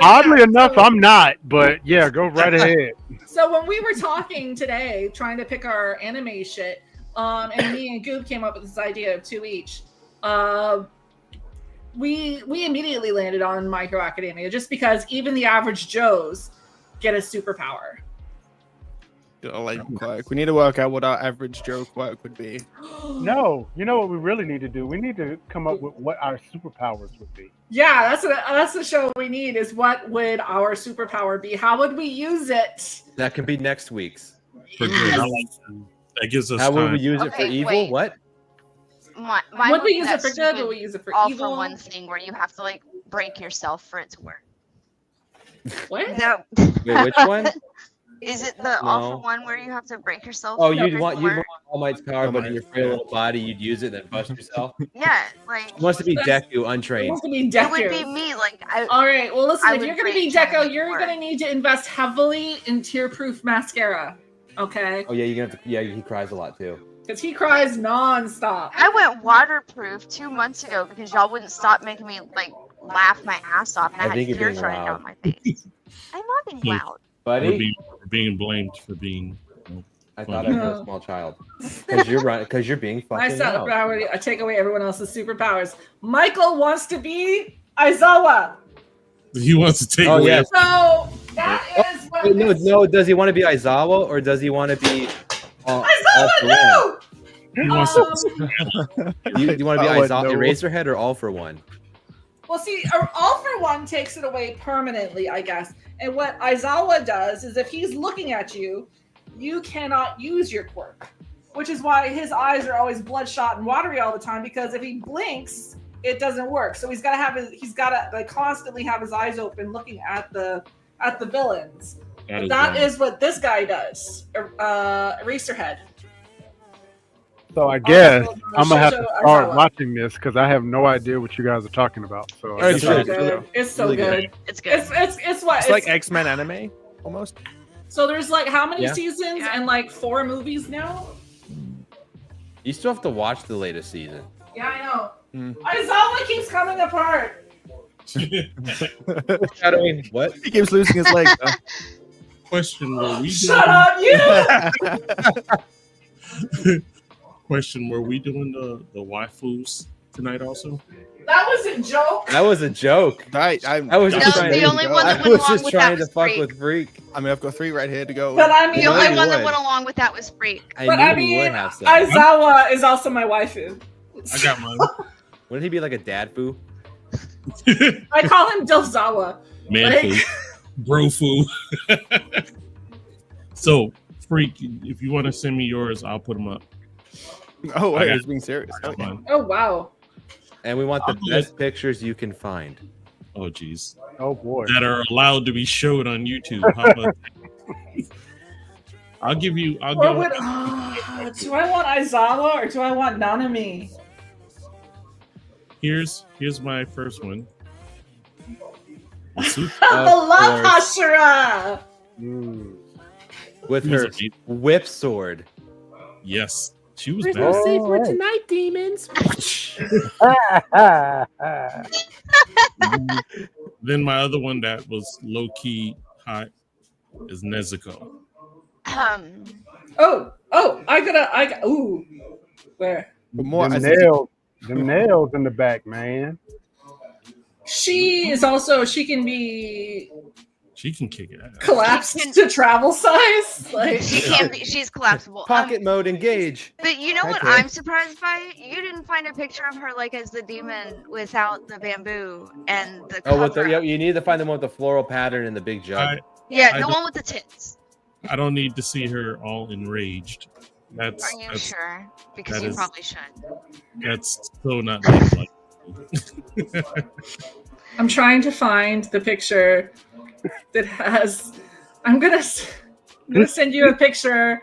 Oddly yeah, enough, so, I'm not. But yeah, go right ahead. So when we were talking today, trying to pick our anime shit, and me and Goob came up with this idea of 2 each. We immediately landed on My Hero Academia just because even the average Joes get a superpower. Like quirk. We need to work out what our average Joe quirk would be. No, you know what we really need to do? We need to come up with what our superpowers would be. Yeah, that's the show we need. Is what would our superpower be? How would we use it? That can be next week's. For good. I like that. That gives us How would time. we use it for Okay, evil? wait. What? Mine Would we be use that it for good? stupid Would we use it for all evil? for one thing where you have to like break yourself for it to work? What? No. Wait, which one? Is it the all No. for one where you have to break yourself? Oh, for it you'd to want work? All Might's power, but in your frail little body, you'd use it, then bust yourself. It Yeah, like wants to be That's- Deku It untrained. wants to be it would Deku. be me. Like I. All right. Well, listen. I If would you're going to be break time Deco, to you're work. going to need to invest heavily in tear-proof mascara. Okay? Oh yeah, you're gonna have to. Yeah, he cries a lot too. Because he cries nonstop. I went waterproof 2 months ago because y'all wouldn't stop making me like laugh my ass off, and I I, think had you're tears being running loud. down my face. I'm not being loud. We're Buddy, being blamed for being. I thought I heard a small child. Because you're being fucking loud. I take away everyone else's superpowers. Michael wants to be Aizawa. He wants to take away. Yeah. So that is what. No. Does he want to be Aizawa or does he want to be Aizawa? No. He wants you want to be Aizawa, Eraserhead, or All for One? Well, see, All for One takes it away permanently, I guess. And what Aizawa does is, if he's looking at you, you cannot use your quirk, which is why his eyes are always bloodshot and watery all the time. Because if he blinks, it doesn't work. So he's got to constantly have his eyes open, looking at the villains. That is what this guy does. Eraserhead. So I guess I'm gonna have to start watching this because I have no idea what you guys are talking about. So it's so good. It's so good. It's good. It's like X-Men anime almost. So there's like how many seasons and like 4 movies now? You still have to watch the latest season. Yeah, I know. Aizawa keeps coming apart. What? He keeps losing his leg. Question: Were we Shut up, you! Question: Were we doing the waifus tonight also? That was a joke. That was a joke. I was just trying the to, only one that I went was along just with trying that to was fuck Freak. with Freak. I mean, I've got 3 right here to go. But I mean, The only one that would. went along with that was Freak. Aizawa is also my waifu. I got mine. Wouldn't he be like a dad foo? I call him Dilzawa. Man fu. Bro fu. So, Freak, if you want to send me yours, I'll put them up. Oh, wait, I was being serious. Oh, wow. And we want the best pictures you can find. Oh, geez. Oh, boy. That are allowed to be showed on YouTube. How about I'll give you. Do I want Aizawa or do I want Nanami? Here's my first one. The love Hashira! With her whip sword. Yes. She was We're bad. so safe for tonight, demons. Then my other one that was low key hot is Nezuko. Ooh. Where? But more the nails in the back, man. She is also, she can kick it out. Collapsed to travel size. Like she can be. She's collapsible. Pocket mode engage. But you know what I'm surprised by? You didn't find a picture of her like as the demon without the bamboo and the. You need to find the one with the floral pattern and the big jug. The one with the tits. I don't need to see her all enraged. Are you sure? Because you probably should. That's so not like. I'm trying to find the picture that has. I'm gonna send you a picture,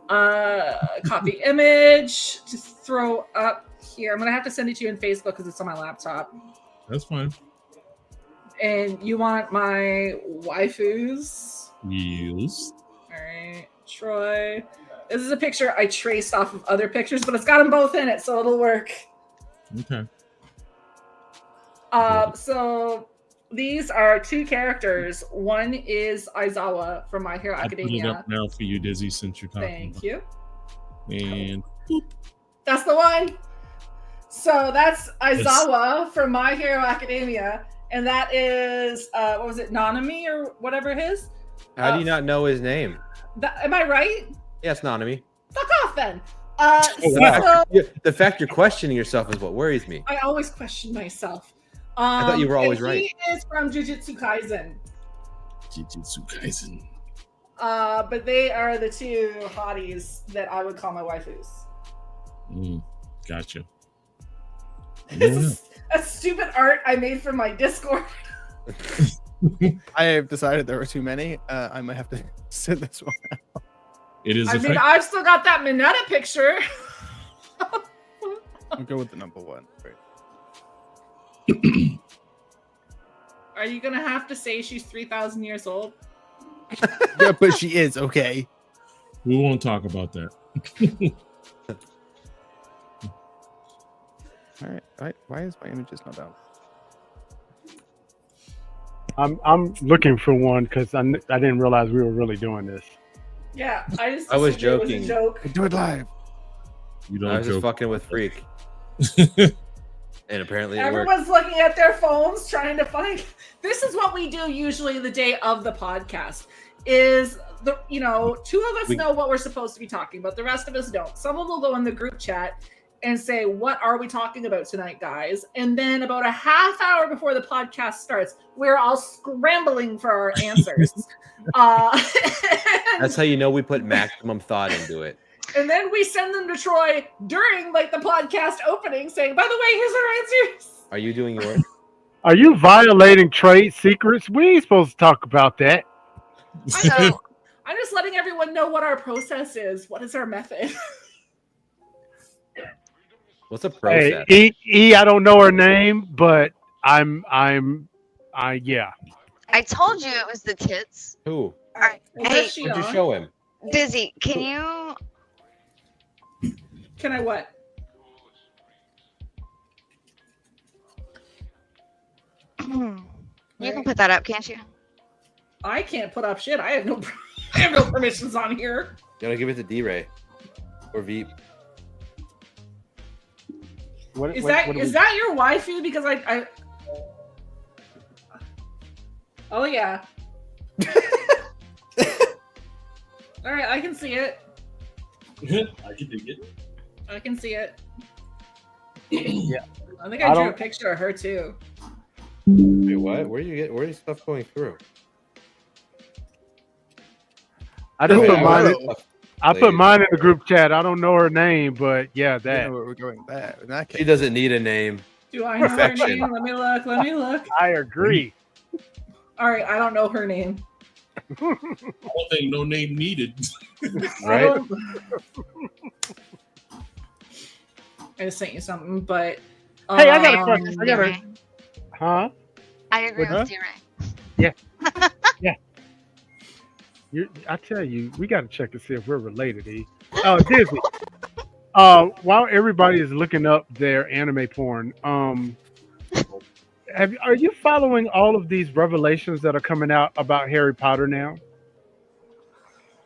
copy image to throw up here. I'm gonna have to send it to you in Facebook because it's on my laptop. That's fine. And you want my waifus? Yes. All right, Troy. This is a picture I traced off of other pictures, but it's got them both in it, so it'll work. Okay. So these are 2 characters. One is Aizawa from My Hero Academia. I'll put it up now for you, Dizzy, since you're talking. Thank you. And that's the one. So that's Aizawa from My Hero Academia, and that is what was it, Nanami or whatever his? How do you not know his name? Am I right? Yes, Nanami. Fuck off then. The fact you're questioning yourself is what worries me. I always question myself. I thought you were always right. He is from Jujutsu Kaisen. But they are the 2 hotties that I would call my waifus. Gotcha. This is a stupid art I made for my Discord. I have decided there are too many. I might have to send this one out. It is. I've still got that Mineta picture. I'll go with the number 1. Are you gonna have to say she's 3,000 years old? Yeah, but she is, okay. We won't talk about that. All right. Why is my images not down? I'm looking for one because I didn't realize we were really doing this. Yeah, I was assumed it joking. a joke. Do it live. You don't I was just joke. fucking with Freak. And apparently it worked. Everyone's looking at their phones trying to find. This is what we do usually the day of the podcast. Is two of us know what we're supposed to be talking about. The rest of us don't. Someone will go in the group chat and say, "What are we talking about tonight, guys?" And then about a half hour before the podcast starts, we're all scrambling for our answers. That's how you know we put maximum thought into it. And then we send them to Troy during the podcast opening saying, "By the way, here's our answers." Are you doing yours? Are you violating trade secrets? We ain't supposed to talk about that. I know. I'm just letting everyone know what our process is. What is our method? What's a process? Hey, I don't know her name, but yeah. I told you it was the tits. Who? All right. Hey, What'd you show him? Dizzy, can you? Can I what? You can put that up, can't you? I can't put up shit. I have no permissions on here. You gotta give it to DRay or Veep. Is that your waifu? Because I Oh yeah. All right, I can see it. I can dig it. I can see it. Yeah. I think I drew a picture of her too. Wait, what? Where is stuff going through? I put mine in the group chat. I don't know her name, but yeah, that. We're going there. In that case. She doesn't need a name. Do I know her name? Let me look. I agree. All right, I don't know her name. I don't think no name needed. Right? I just sent you something, but hey, I got a question. Huh? I agree with DRay. Yeah. Yeah. I tell you, we got to check to see if we're related, E. Disney. While everybody is looking up their anime porn, are you following all of these revelations that are coming out about Harry Potter now?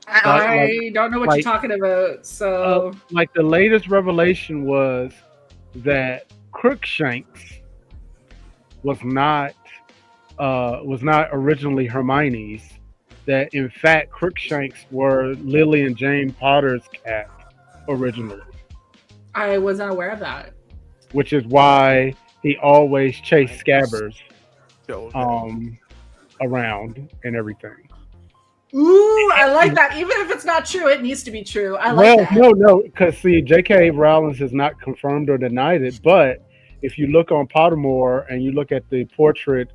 I don't know what you're talking about. So, like the latest revelation was that Crookshanks was not originally Hermione's. That in fact Crookshanks were Lily and James Potter's cat originally. I was not aware of that. Which is why he always chased Scabbers around and everything. Ooh, I like that. Even if it's not true, it needs to be true. I like that. No, because see, J.K. Rowling has not confirmed or denied it. But if you look on Pottermore and you look at the portrait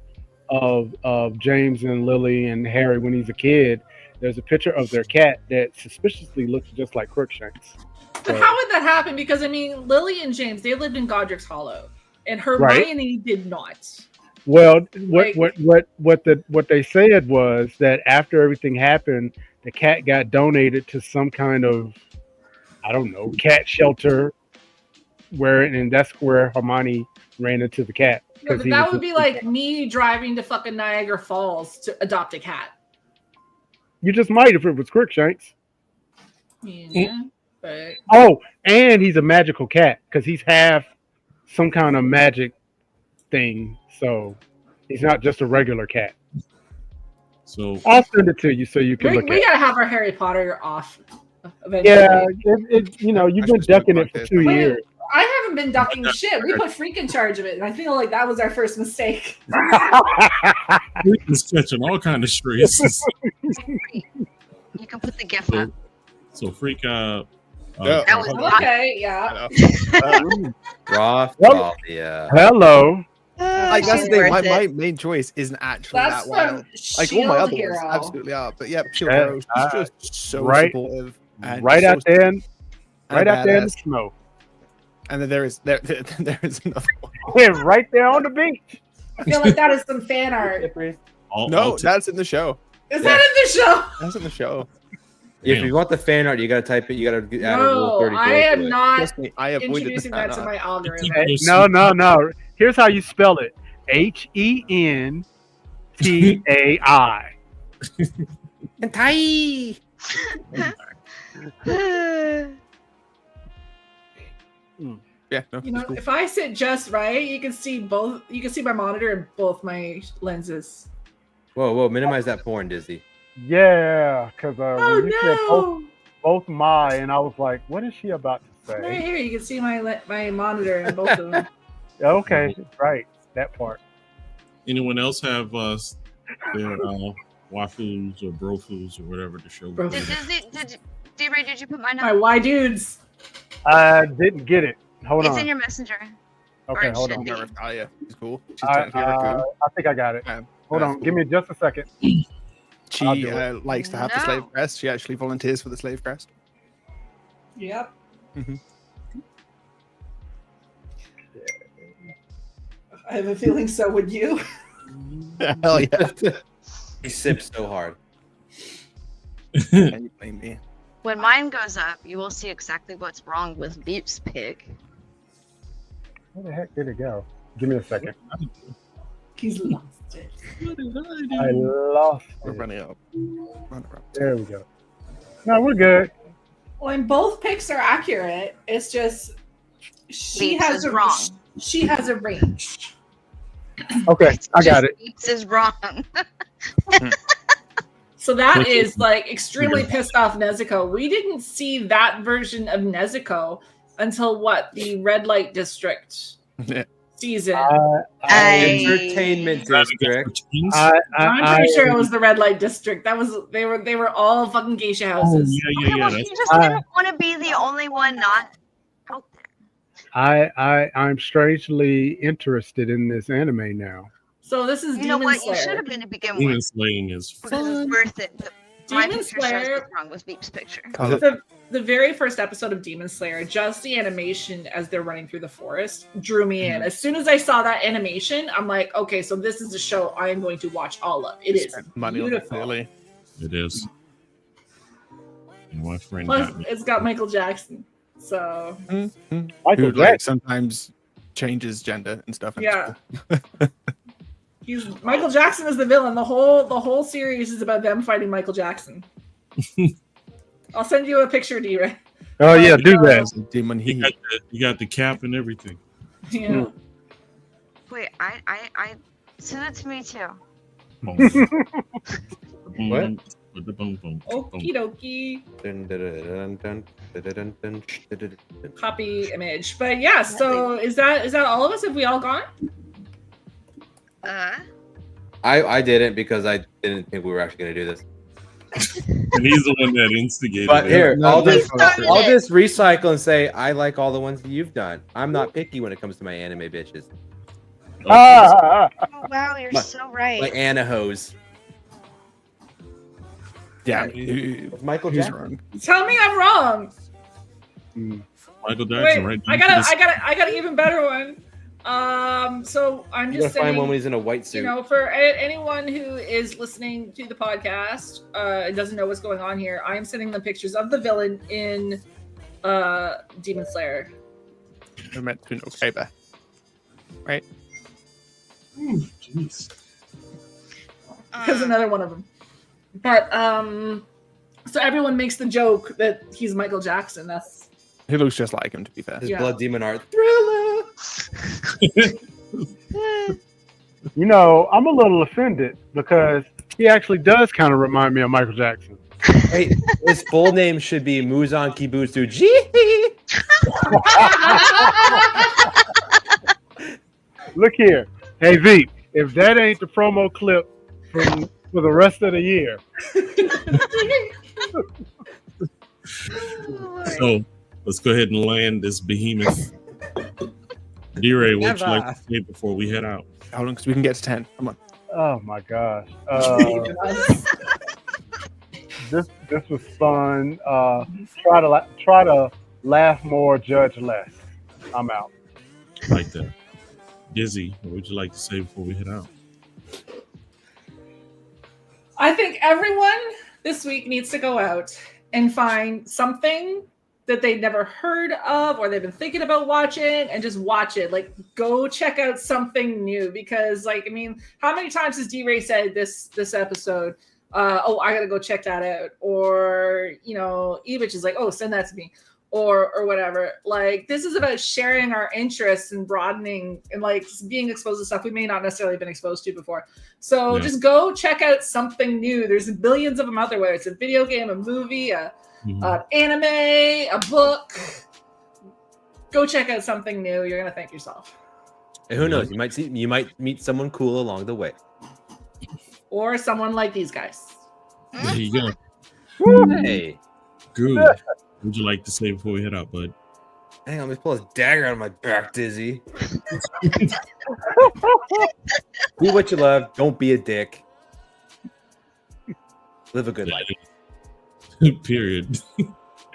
of James and Lily and Harry when he's a kid, there's a picture of their cat that suspiciously looks just like Crookshanks. But how would that happen? Because I mean, Lily and James, they lived in Godric's Hollow, and Hermione did not. Well, what they said was that after everything happened, the cat got donated to some kind of, I don't know, cat shelter, and that's where Hermione ran into the cat. Yeah, but that would be like me driving to fucking Niagara Falls to adopt a cat. You just might if it was Crookshanks. Yeah, but... Oh, and he's a magical cat because he's half some kind of magic thing. So he's not just a regular cat. So I'll send it to you so you can look at it. We gotta have our Harry Potter off eventually. Yeah, you've been ducking it for 2 years. I haven't been ducking shit. We put Freak in charge of it, and I feel like that was our first mistake. Freak is catching all kind of strays. You can put the GIF up. So Freak, that was okay. Yeah. Yeah. Hello. Like that's the thing. My main choice isn't actually that wild. Like all my other ones absolutely are. But yeah, Shield Hero is just so supportive. And right out there in the snow. And then there is another one. Yeah, right there on the beach. I feel like that is some fan art. That's in the show. Is that in the show? That's in the show. If you want the fan art, you gotta type it. You gotta add a rule 34. I am not introducing that to my algorithm. No. Here's how you spell it: HENTAI. Yeah, no, You know, it's cool. if I sit just right, you can see both. You can see my monitor and both my lenses. Whoa, minimize that porn, Dizzy. Yeah, because Oh when you said no! both my, and I was like, what is she about to Right say? here, you can see my monitor and both of them. Okay, right, that part. Anyone else have their wafus or brofus or whatever to show? Bro. DRay, did you put mine My up? Y dudes. I didn't get it. Hold It's on. in your messenger. Okay, or it hold should on. be. Talia is cool. She's I technically a raccoon. think I got it. Hold That's on, give me just a second. I'll She do it. likes to have the No. slave crest. She actually volunteers for the slave crest. Yep. Mhm. I have a feeling so would you. Hell yeah. He sips so hard. Can you blame me? When mine goes up, you will see exactly what's wrong with Beep's pick. Where the heck did it go? Give me a second. He's lost it. I lost We're it. running up. Run around. There we go. No, we're good. Well, and both picks are accurate. It's just she Beeps has is a wrong. She has a range. Okay, I got it. Beeps is wrong. So that Which is is- like extremely pissed off Nezuko. We didn't see that version of Nezuko until what? The red light district Yeah. season. Entertainment district. I'm pretty sure it was the red light district. That was they were all fucking geisha Oh houses. yeah. You That's, just didn't want to be the only one not out there. I'm strangely interested in this anime now. So this is You know Demon what? You should Slayer. have been to begin Demon with. slaying is Because it's fun. worth it. But my Demon picture shows Slayer- what's wrong with Beep's picture. The very first episode of Demon Slayer, just the animation as they're running through the forest drew me in. As soon as I saw that animation, I'm like, okay, so this is a show I am going to watch all of. It is Spent money on it, beautiful. clearly. It is. And my friend Plus, got me. it's got Michael Jackson. So Who Michael like Jackson. sometimes changes gender and stuff. and yeah, stuff. Michael Jackson is the villain. The whole series is about them fighting Michael Jackson. I'll send you a picture, DRay. Oh yeah, do that. As a demon You he. got the cap and everything. Yeah. Wait, I send it to me too. What? Okie dokie. Dun, dun, dun, dun, dun, dun, dun, dun, dun, dun. Copy image. But yeah, so is that all of us? Have we all gone? I didn't because I didn't think we were actually going to do this. And he's the one that instigated But it. here, No, I'll no, just no, no. I'll just recycle and say I like all the ones that you've done. I'm not picky when it comes to my anime bitches. Oh, wow, you're My- so right. Like Anna Hose. Yeah, With Michael he's Jackson. wrong. Tell me I'm wrong. Michael Wait, Jackson, right? I got an even better one. So I'm You gotta just find saying, one when he's in a white suit. you know, for anyone who is listening to the podcast and doesn't know what's going on here, I'm sending them pictures of the villain in Demon Slayer. We're meant to be okay, but right? Ooh, jeez. There's another one of them. But so everyone makes the joke that he's Michael Jackson. That's He looks just like him, to be fair. His Yeah. blood demon art. Thriller. You know, I'm a little offended because he actually does kind of remind me of Michael Jackson. Hey, his full name should be Muzan Kibutsu G. Look here. Hey, Veep, if that ain't the promo clip for the rest of the year. So let's go ahead and land this behemoth. DRay, what you like to say before we head out? How long? Because we can get to 10. Come on. Oh my gosh. This was fun. Try to laugh more, judge less. I'm out. Like that. Dizzy, what would you like to say before we head out? I think everyone this week needs to go out and find something that they've never heard of or they've been thinking about watching and just watch it. Like, go check out something new because, like, I mean, how many times has DRay said this episode? oh, I gotta go check that out, or EBTCH is like, oh, send that to me, or whatever. Like, this is about sharing our interests and broadening and like being exposed to stuff we may not necessarily been exposed to before. So just go check out something new. There's billions of them out there, whether it's a video game, a movie, an anime, a book. Go check out something new. You're gonna thank yourself. And who knows? You might meet someone cool along the way. Or someone like these guys. There you go. Hey. Good. What would you like to say before we head out, bud? Hang on, let me pull this dagger out of my back, Dizzy. Do what you love. Don't be a dick. Live a good life. Period.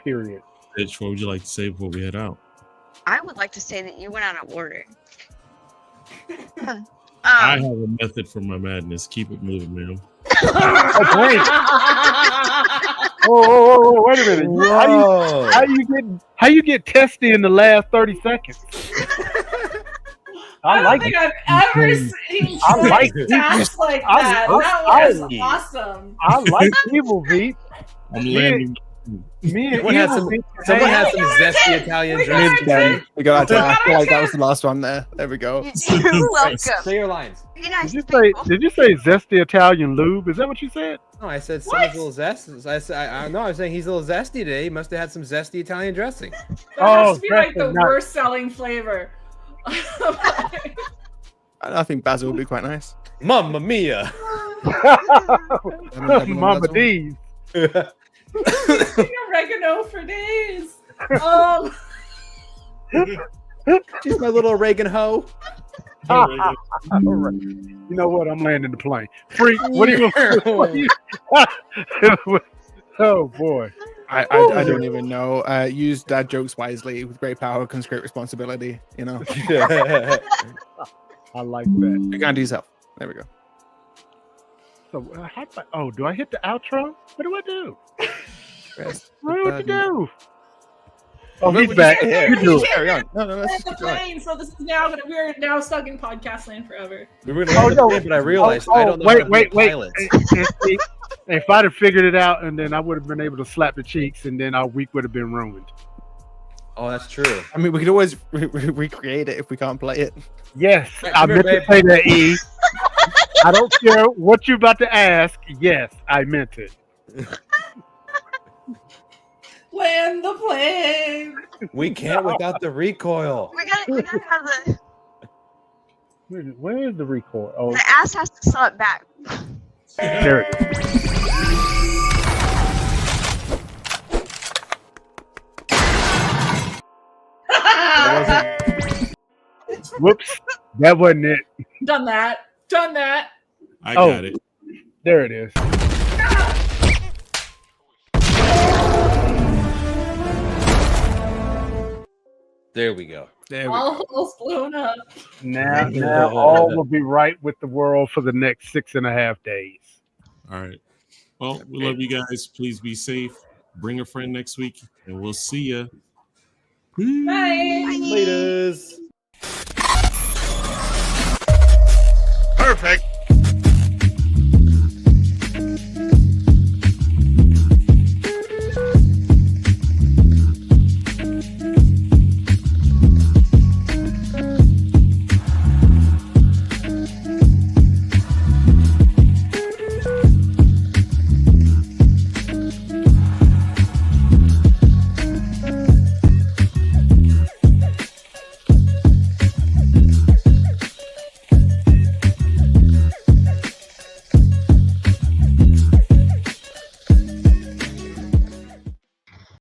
Period. Bitch, what would you like to say before we head out? I would like to say that you went out of order. I have a method for my madness. Keep it moving, man. Wait. Oh, wait a minute. How you get testy in the last 30 seconds? I don't think I've ever seen stats like that. That was awesome. I like evil, Veep. I'm landing. Someone had some zesty Italian dressing. We got I feel like that was the last one there. There we go. You're welcome. Say your lines. Did you say zesty Italian lube? Is that what you said? No, I said someone's a little zesty. I'm saying he's a little zesty today. He must have had some zesty Italian dressing. That has to be like the worst selling flavor. I think basil would be quite nice. Mamma mia. Mama D's. Oregano for days. She's my little Reagan hoe. Right. You know what? I'm landing the plane. Freak, what are you going to Oh, boy. I don't even know. Use dad jokes wisely. With great power comes great responsibility, I like that. You can't do yourself. There we go. So, do I hit the outro? What do I do? What to do? Oh, he's back. You do it. Carry on. No, let's just the keep going. plane, so this is we're now stuck in podcast land forever. We were going to but I realized I don't know how to be a pilot. If I'd have figured it out, and then I would have been able to slap the cheeks, and then our week would have been ruined. Oh, that's true. I mean, we could always recreate it if we can't play it. Yes, I meant to say that, E. I don't care what you're about to ask. Yes, I meant it. Land the plane. We can't without the recoil. We gotta have the. Where is the recoil? Oh, The ass has to slow it back. there it is. Whoops, that wasn't it. Done that. I got it. There it is. There we go. Almost blown up. Now all will be right with the world for the next 6.5 days. All right. Well, we love you guys. Please be safe. Bring a friend next week, and we'll see ya. Bye. Laters. Perfect.